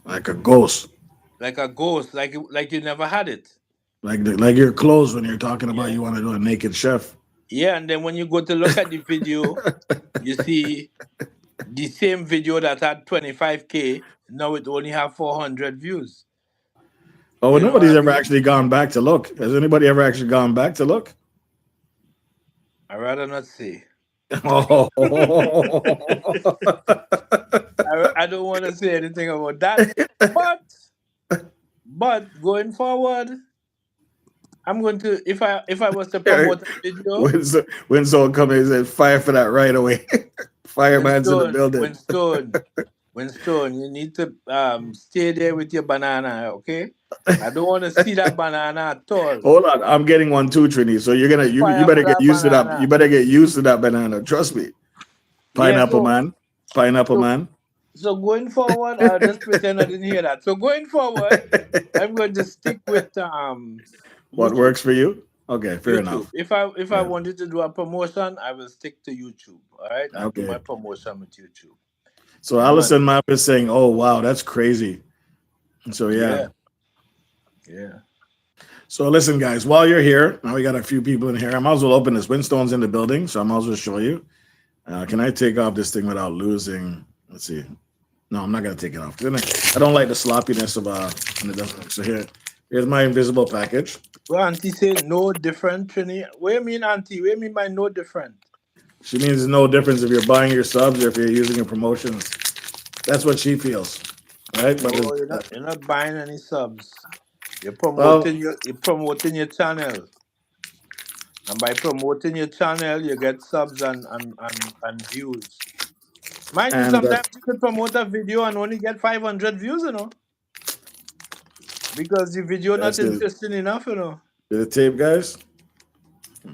Like a ghost. like a ghost, like you never had it. Like your clothes when you're talking about Yeah, you want to do a naked chef. yeah. And then when you go to look at the video, you see the same video that had 25K. Now it only have 400 views. Oh, well, You know what nobody's I ever mean? actually gone back to look. Has anybody ever actually gone back to look? I rather not say. Oh. I don't want to say anything about that. But going forward, I'm going to, if I was to promote a video. When someone comes and says fire for that right away. Fireman's in the Winston, building. Winston, Winston, you need to stay there with your banana, okay? I don't want to see that banana at all. Hold on, I'm getting one too, Trini. So you Fire for better get that used to that. You banana. better get used to that banana. Trust me. Yeah, Pineapple man. Pineapple so man. so going forward, I'll just pretend I didn't hear that. So going forward, I'm going to stick with What YouTube. works for you? Okay, fair YouTube. enough. If I Yeah. wanted to do a promotion, I will stick to YouTube. All right, I'll do my Okay. promotion with YouTube. So And Allison Map is saying, "Oh wow, that's crazy." So yeah. yeah, yeah. So listen, guys, while you're here, now we got a few people in here. I might as well open this. Winstone's in the building, so I might as well show you. Can I take off this thing without losing? Let's see. No, I'm not gonna take it off. I don't like the sloppiness of when it doesn't work. So here's my invisible package. Well, Auntie say no different, Trini. What you mean, Auntie? What you mean by no different? She means there's no difference if you're buying your subs or if you're using your promotions. That's what she feels, right? But No, you're not buying any subs. You're well, promoting your channel. And by promoting your channel, you get subs and views. Mind you, and sometimes you could promote a video and only get 500 views, because the video not that's the interesting enough. the tape, guys.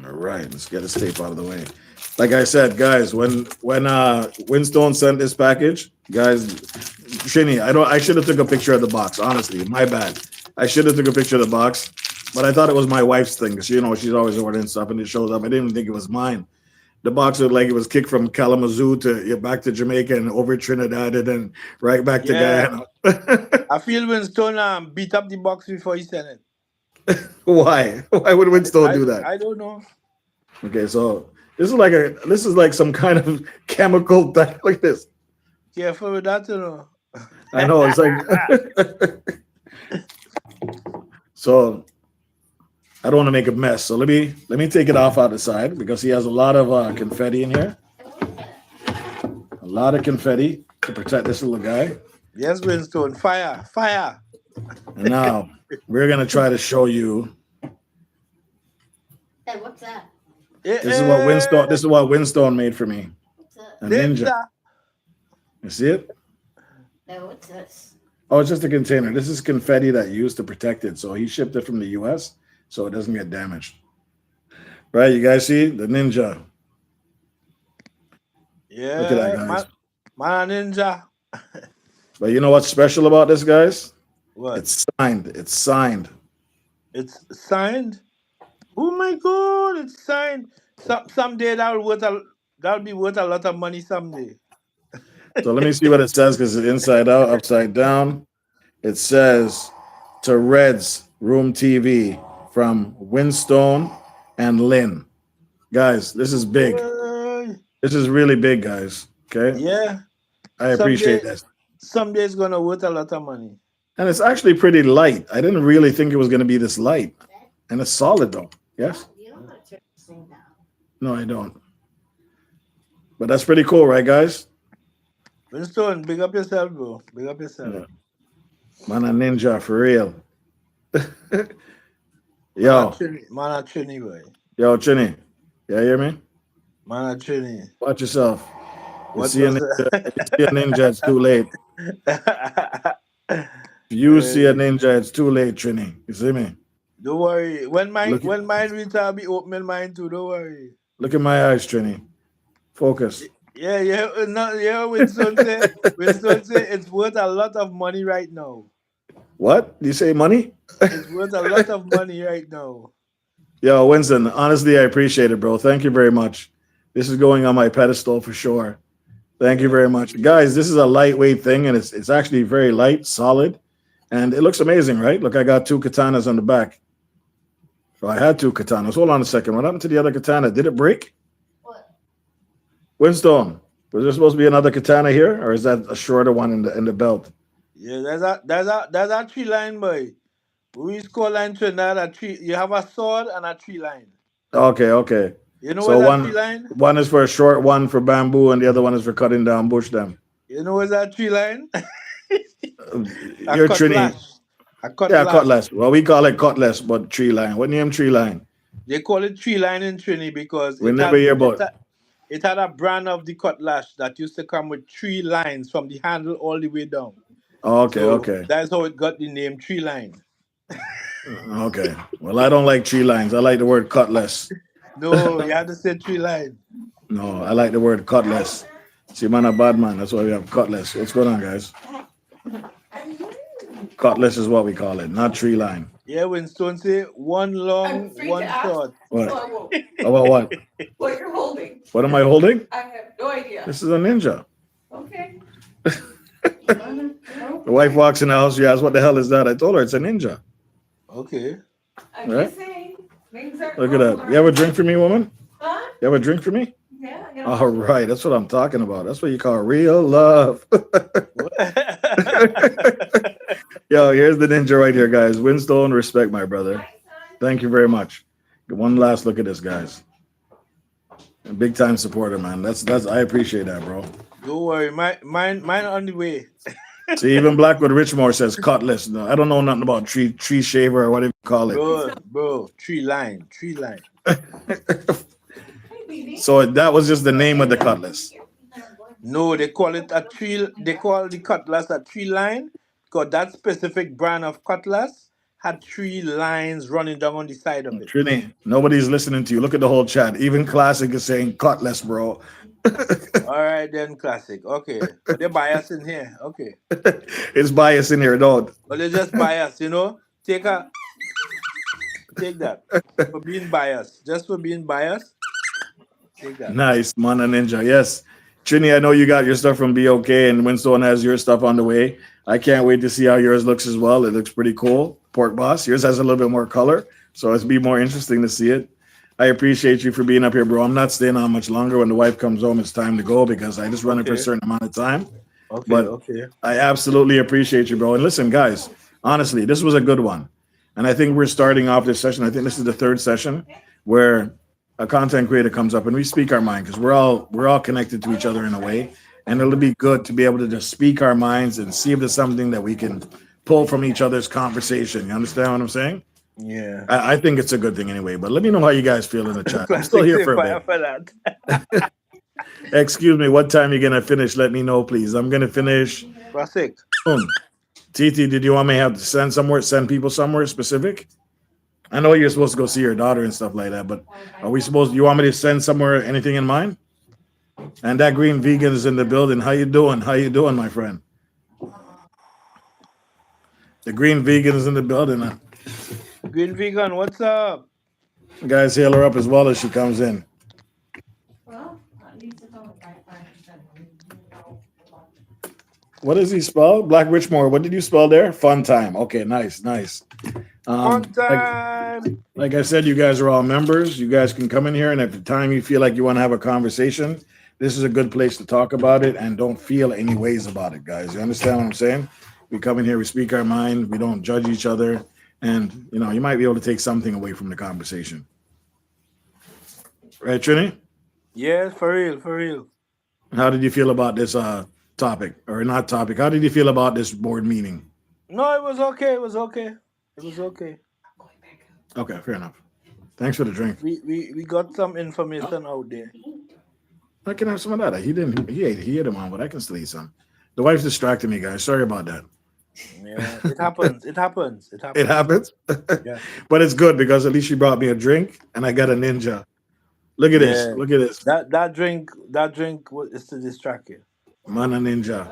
All right, let's get this tape out of the way. Like I said, guys, when Winstone sent this package, guys, Shinny, I should have took a picture of the box. Honestly, my bad. I should have took a picture of the box, but I thought it was my wife's thing because she's always ordering stuff and it shows up. I didn't even think it was mine. The box looked like it was kicked from Kalamazoo to back to Jamaica and over Trinidad and then right back to Yeah. Guyana. I feel Winston beat up the box before he sent it. Why? Why would Winstone do that? I don't know. Okay, so this is like some kind of chemical thing like this. Careful with that, I know it's like so I don't want to make a mess. So let me take it off out the side because he has a lot of confetti in here. A lot of confetti to protect this little guy. Yes, Winston. Fire. And now we're gonna try to show you. Hey, what's that? This is what Winstone made for me. What's that? A ninja. You see it? Hey, what's this? Oh, it's just a container. This is confetti that you used to protect it. So he shipped it from the US so it doesn't get damaged. Right, you guys see the ninja. Yeah. Look at that, guys. Man ninja. But you know what's special about this, guys? What? It's signed. It's signed. It's signed. Oh my God, it's signed. Someday that'll be worth a lot of money someday. So let me see what it says because it's inside out, upside down. It says to Reds Room TV from Winstone and Lynn. Guys, this is big. Uh, This is really big, guys. Okay. yeah, I someday appreciate this. someday it's gonna worth a lot of money. And it's actually pretty light. I didn't really think it was going to be this light. And it's solid, though. Yes? You don't want to turn this thing down. No, I don't. But that's pretty cool, right, guys? Winston, big up yourself, bro. Big up yourself. Yeah. Man, a ninja for real. Man, Yo, a Trini, boy. yo, Chinny. You hear me? Man, a Trini. Watch yourself. You What see a was ninja, you see a ninja, it's too late. If you see a ninja, it's too late, Trini. You see me? Don't worry. When Look- mine reach, I'll be opening mine too. Don't worry. Look at my eyes, Trini. Focus. Winston say it's worth a lot of money right now. What? Do you say money? It's worth a lot of money right now. Yo, Winston, honestly, I appreciate it, bro. Thank you very much. This is going on my pedestal for sure. Thank you very much. Guys, this is a lightweight thing, and it's actually very light, solid, and it looks amazing, right? Look, I got 2 katanas on the back. So I had 2 katanas. Hold on a second. What happened to the other katana? Did it break? What? Winston, was there supposed to be another katana here, or is that a shorter one in the belt? Yeah, there's a tree line, boy. We used to call line Trinidad a tree. You have a sword and a tree line. Okay. You know So what's that tree line? one is for a short one for bamboo, and the other one is for cutting down bush them. You know what's that tree line? You're Trini. A cutlass. Cutlass. Well, we call it cutlass, but tree line. What name tree line? They call it tree line in Trini because We never hear about it had a brand of the cutlass that used to come with 3 lines from the handle all the way down. Okay, So okay. That's how it got the name tree line. Okay. Well, I don't like tree lines. I like the word cutlass. No, you have to say tree line. No, I like the word cutlass. See, man, a bad man. That's why we have cutlass. What's going on, guys? Cutlass is what we call it, not tree line. Yeah, Winston say one long, I'm free one to ask. short. What? Whoa. About what? What you're holding? What am I holding? I have no idea. This is a ninja. Okay. The wife walks in the house. She asks, "What the hell is that?" I told her it's a ninja. Okay. I'm Right? just saying. Things are Look at that. You have a drink for me, woman? Huh? You have a drink for me? Yeah. I got All right. That's what I'm talking about. That's what you call real love. Yo, here's the ninja right here, guys. Winstone, respect my brother. Thank you very much. One last look at this, guys. A big time supporter, man. That's I appreciate that, bro. Don't worry, mine on the way. See, even Blackwood Richmore says cutlass. No, I don't know nothing about tree shaver or whatever you call it. Bro, tree line. So that was just the name of the cutlass. No, they call it a tree. They call the cutlass a tree line because that specific brand of cutlass had 3 lines running down on the side of it. Trini, nobody's listening to you. Look at the whole chat. Even Classic is saying cutlass, bro. All right, then, classic. Okay, but they're biased in here. Okay, It's bias in here, don't. but they're just biased. Take that for being biased. Just for being biased. Take that. Nice, Mana Ninja. Yes. Trini, I know you got your stuff from BOK and Winstone has your stuff on the way. I can't wait to see how yours looks as well. It looks pretty cool. Pork Boss, yours has a little bit more color, so it'll be more interesting to see it. I appreciate you for being up here, bro. I'm not staying on much longer. When the wife comes home, it's time to go because I just run it for a Okay. certain amount of time. Okay, But- okay. I absolutely appreciate you, bro. And listen, guys, honestly, this was a good one. And I think we're starting off this session. I think this is the 3rd session where a content creator comes up and we speak our mind because we're all connected to each other in a way. And it'll be good to be able to just speak our minds and see if there's something that we can pull from each other's conversation. You understand what I'm saying? Yeah. I think it's a good thing anyway. But let me know how you guys feel in the chat. I'm still here for a bit. for that. Excuse me, what time you gonna finish? Let me know, please. I'm gonna finish. Classic. Titi, did you want me to have to send people somewhere specific? I know you're supposed to go see your daughter and stuff like that, but are we supposed? You want me to send somewhere anything in mind? And that green vegan is in the building. How you doing? How you doing, my friend? The green vegan is in the building. Green Vegan, what's up? Guys, hail her up as well as she comes in. Well, at least it's only 5%. What does he spell? Black Richmore. What did you spell there? Fun time. Okay, nice, nice. Fun Like, time. like I said, you guys are all members. You guys can come in here, and at the time you feel like you want to have a conversation, this is a good place to talk about it, and don't feel any ways about it, guys. You understand what I'm saying? We come in here, we speak our mind, we don't judge each other, and you might be able to take something away from the conversation. Right, Trini? Yes, for real, for real. How did you feel about this topic, or not topic? How did you feel about this board meeting? No, it was okay. It was okay. It was okay. Okay, fair enough. Thanks for the drink. We got some information out there. I can have some of that. He ate them on, but I can still eat some. The wife's distracted me, guys. Sorry about that. Yeah, it happens. It happens. It happens. It happens. Yeah. But it's good because at least she brought me a drink and I got a ninja. Look at this. Yeah. Look at this. That drink is to distract you. Mana ninja.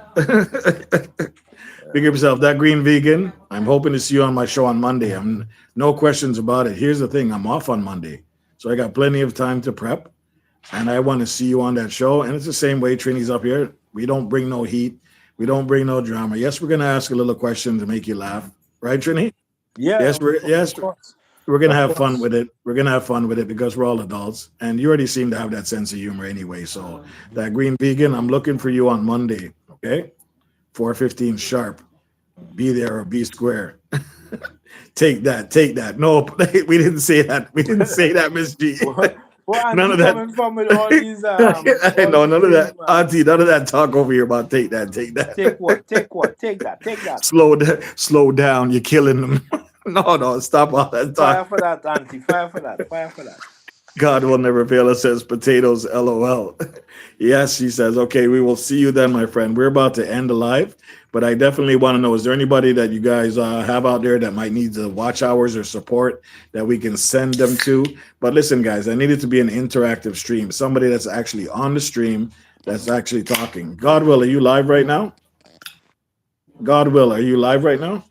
Big up yourself. That green vegan. I'm hoping to see you on my show on Monday. I'm no questions about it. Here's the thing. I'm off on Monday. So I got plenty of time to prep. And I want to see you on that show. And it's the same way Trini's up here. We don't bring no heat. We don't bring no drama. Yes, we're gonna ask a little question to make you laugh. Right, Trini? Yeah. Yes, we're gonna have fun with it. We're gonna have fun with it because we're all adults. And you already seem to have that sense of humor anyway. So that green vegan, I'm looking for you on Monday. Okay? 4:15 sharp. Be there or be square. Take that. No, we didn't say that. We didn't say that, Miss G. None of that. From with all these, No, none of that. Auntie, none of that talk over here about take that. Take what? Take that. Slow down. You're killing them. No, stop all that Fire talk. for that, Auntie. Fire for that. God will never fail us, says potatoes, LOL. Yes, she says, okay, we will see you then, my friend. We're about to end the live, but I definitely want to know, is there anybody that you guys have out there that might need the watch hours or support that we can send them to? But listen, guys, I need it to be an interactive stream, somebody that's actually on the stream, that's actually talking. God will, are you live right now? God will, are you live right now?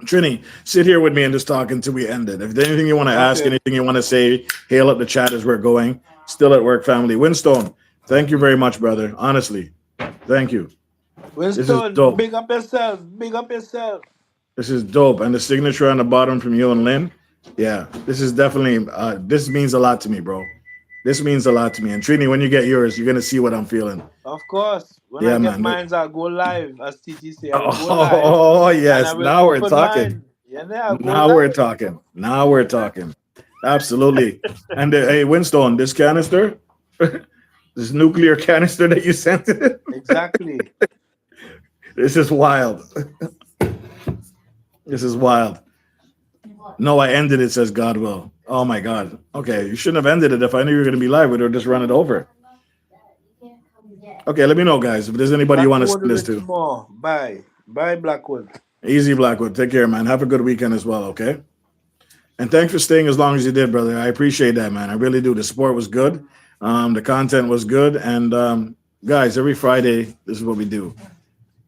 Trini, sit here with me and just talk until we end it. If there's anything you want to ask, anything you want to say, hail up the chat as we're going. Still at work, family. Winstone, thank you very much, brother. Honestly, thank you. Winston, big up yourself. This is dope. And the signature on the bottom from you and Lynn. Yeah, this is definitely, this means a lot to me, bro. This means a lot to me. And Trini, when you get yours, you're going to see what I'm feeling. Of course. When I get mine, I'll go live, as TT say. Oh, yes. Now we're talking. Now we're talking. Absolutely. And hey, Winstone, this canister, this nuclear canister that you sent. Exactly. This is wild. This is wild. No, I ended it, says God will. Oh my God. Okay, you shouldn't have ended it. If I knew you were going to be live, we'd have just run it over. Okay, let me know, guys, if there's anybody you want to send this to. Bye, Blackwood. Easy, Blackwood. Take care, man. Have a good weekend as well, okay? And thanks for staying as long as you did, brother. I appreciate that, man. I really do. The support was good. The content was good. And guys, every Friday, this is what we do.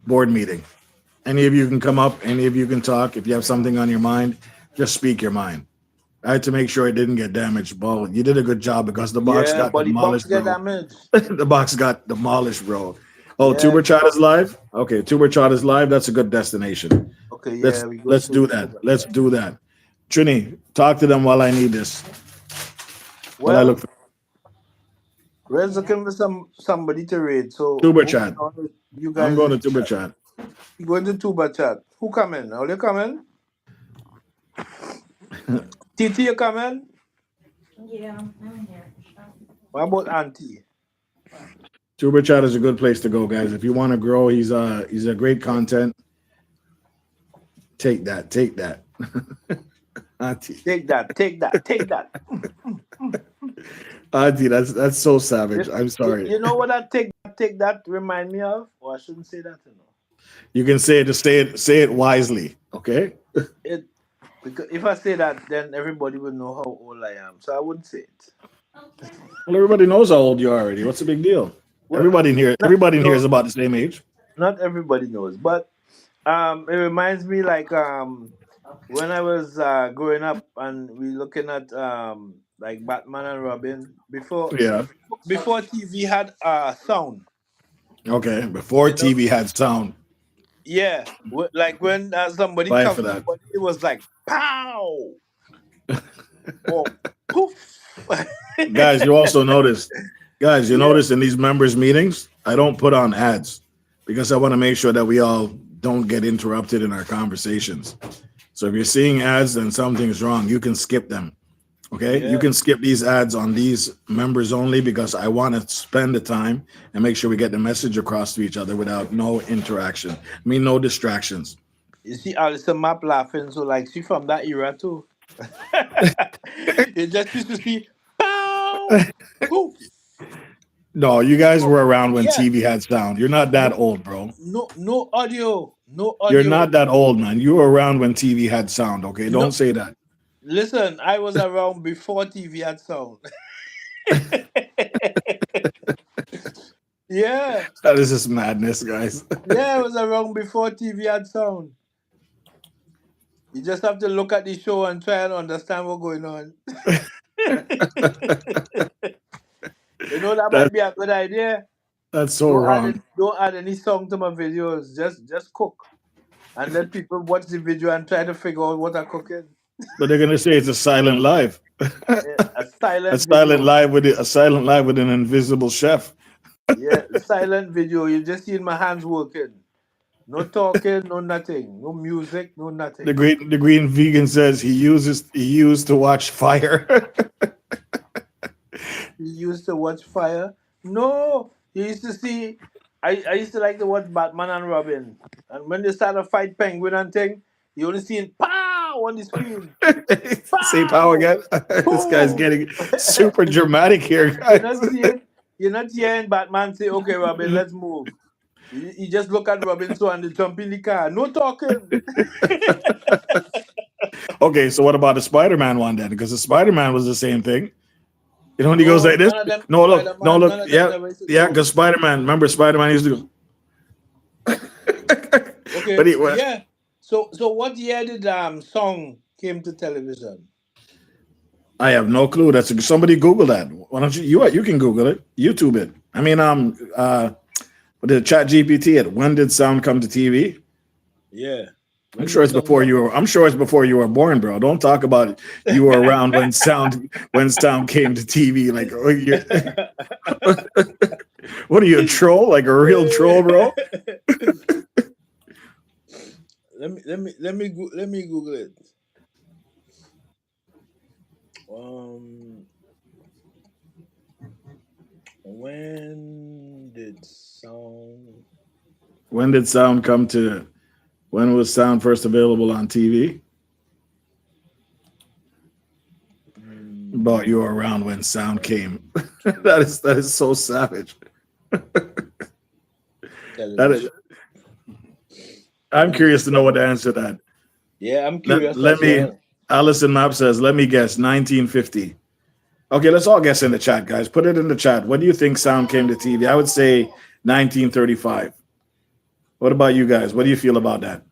Board meeting. Any of you can come up. Any of you can talk. If you have something on your mind, just speak your mind. I had to make sure it didn't get damaged, but you did a good job because the box got demolished, bro. The box got demolished, bro. Oh, yeah. Tuber Chat is live? Okay, Tuber Chat is live. That's a good destination. Okay, yeah. Let's do that. Let's do that. Trini, talk to them while I need this. Well, I look for. Red's looking for somebody to read. So Tuber Chat. You guys, I'm going to Tuber Chat. You going to Tuber Chat? Who coming? Are they coming? Titi, you coming? Yeah, I'm here. What about Auntie? Tuber Chat is a good place to go, guys. If you want to grow, he's a great content. Take that. Auntie. Take that. Auntie, that's so savage. I'm sorry. You know what that take that remind me of? Or I shouldn't say that, you know. You can say it, just say it wisely, okay? Because if I say that, then everybody will know how old I am. So I wouldn't say it. Well, everybody knows how old you are already. What's the big deal? Well, everybody in here is about the same age. Not everybody knows, but it reminds me like when I was growing up and we looking at like Batman and Robin Yeah. before TV had sound. Okay. Before You know, TV had sound. yeah, like when somebody Fight cuffed for that. somebody, it was like pow or poof. Guys, you also notice, guys, you Yeah, notice in these members' meetings, I don't put on ads because I want to make sure that we all don't get interrupted in our conversations. So if you're seeing ads, then something's wrong. You can skip them. Okay. You yeah. can skip these ads on these members only because I want to spend the time and make sure we get the message across to each other without no interaction. I mean, no distractions. You see Alison Map laughing, so like she from that era too. You just used to see pow poof. No, you guys Oh, were around when yeah, TV had sound. You're not that no, old, bro. no audio, no You're audio. not that old, man. You were around when TV had sound. Okay. Don't No, say that. listen, I was around before TV had sound. Yeah, That is just madness, guys. yeah, I was around before TV had sound. You just have to look at the show and try and understand what's going on. You know that that might be a good idea. that's so wrong. Don't add any song to my videos. Just cook and let people watch the video and try to figure out what I'm cooking. But they're gonna say it's a silent live. A A silent silent video. live with a silent live with an invisible chef. Yeah, silent video. You just see my hands working. No talking, no nothing. No music, no The nothing. green vegan says he used to watch fire. He used to watch fire. No, he used to see. I used to like to watch Batman and Robin. And when they start to fight Penguin and thing, you only see it pow on the screen. Say power Pow! again. This guy's Boom! getting super dramatic here, You're not guys. seeing you're not hearing Batman say, okay, Robin, let's move. You just look at Robin so and they jump in the car. No talking. Okay, so what about the Spider-Man one then? Because the Spider-Man was the same thing. You know when he goes No, like this? none of them No, look, no, Spider-Man, look. none of them Yeah, never used to yeah. talk. Because Spider-Man, remember Spider-Man used to go. Okay, But he, yeah. So what year did song came to television? I have no clue. That's somebody Google that. Why don't you can Google it, YouTube it. I mean, what did Chat GPT it? When did sound come to TV? Yeah. I'm When sure did it's song before come? you were. I'm sure it's before you were born, bro. Don't talk about you were around when sound came to TV. Like, oh, what are you, a troll? Like a real troll, bro? Let me Google it. Um, when did sound? When did sound come to? When was sound first available on TV? But you were around when sound came. that is so savage. That is. Television. I'm curious to know what the answer to that. Yeah, I'm curious Let as me. well. Allison Map says, "Let me guess, 1950." Okay, let's all guess in the chat, guys. Put it in the chat. When do you think sound came to TV? I would say 1935. What about you guys? What do you feel about that?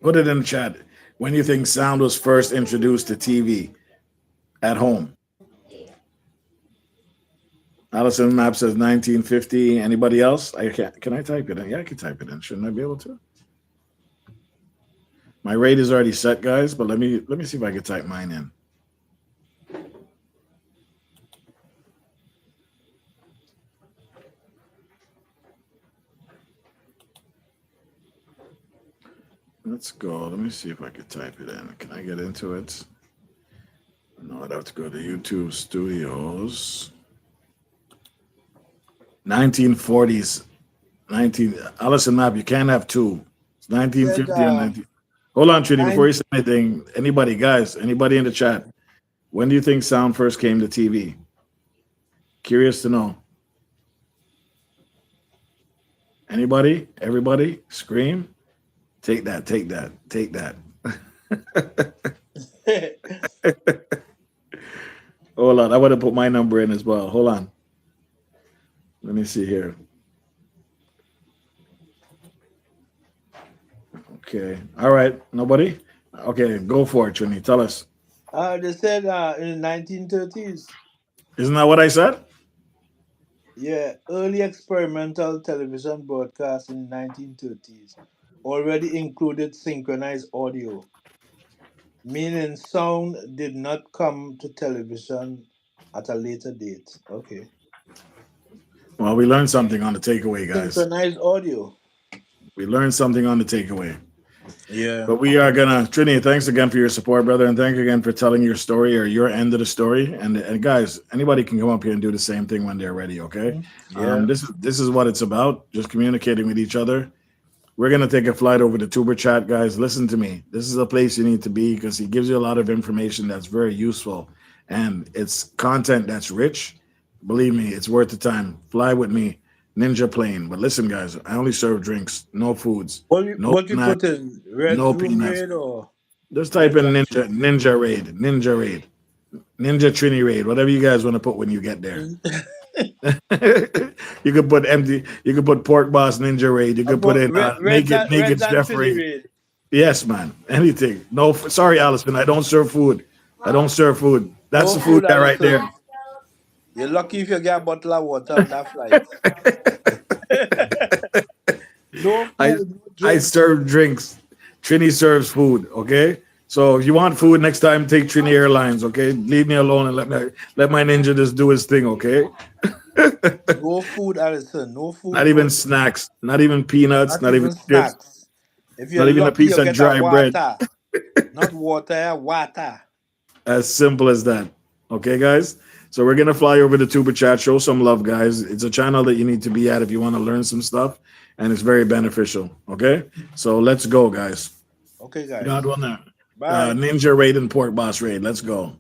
Put it in the chat. When do you think sound was first introduced to TV at home? Allison Map says 1950. Anybody else? I can't. Can I type it in? Yeah, I can type it in. Shouldn't I be able to? My rate is already set, guys. But let me see if I can type mine in. Let's go. Let me see if I can type it in. Can I get into it? No, I'd have to go to YouTube Studios. 1940s. 19. Allison Knapp, you can't have two. It's Said 1950 and 19. Hold on, Trini, before nine, you say anything. Anybody, guys, anybody in the chat, when do you think sound first came to TV? Curious to know. Anybody? Everybody? Scream? Take that, take that, take that. Hold on. I want to put my number in as well. Hold on. Let me see here. Okay. All right. Nobody? Okay, go for it, Trini. Tell us. They said in the 1930s, Isn't that what I said? yeah, early experimental television broadcasts in the 1930s already included synchronized audio, meaning sound did not come to television at a later date. Okay. Well, we learned something on the takeaway, guys. Synchronized audio. We learned something on the takeaway. Yeah. But we are gonna, Trini, thanks again for your support, brother, and thank you again for telling your story or your end of the story. And guys, anybody can come up here and do the same thing when they're ready. Okay. Yeah. This is what it's about. Just communicating with each other. We're gonna take a flight over to Tuber Chat, guys. Listen to me. This is a place you need to be because he gives you a lot of information that's very useful, and it's content that's rich. Believe me, it's worth the time. Fly with me, Ninja Plane. But listen, guys, I only serve drinks, no foods, no What you put snacks, in Red no Room peanuts. Raid or Just type in Ninja Raid, Ninja Trini Raid, whatever you guys want to put when you get there. You could put empty. You could put Pork Boss Ninja Raid. You could put in Naked Chef Raid. Raid? Yes, man. Anything. No, sorry, Allison. I don't serve food. I don't serve food. That's No the food food, guy right there. Allison. You're lucky if you get a bottle of water on that flight. No food, I no I drink. serve drinks. Trini serves food. Okay. So if you want food next time, take Trini Airlines. Okay. Leave me alone and let my ninja just do his thing. Okay. No food, Allison. No food. Not no even drink, snacks. Not even peanuts. not Not even even chips. snacks. If you're Not even a lucky, piece you of get a dry bread. water. Not water, water. As simple as that. Okay, guys? So we're gonna fly over to Tuber Chat, show some love, guys. It's a channel that you need to be at if you want to learn some stuff, and it's very beneficial. Okay? So let's go, guys. Okay, guys. God willing. Bye. Ninja Raid and Pork Boss Raid. Let's go.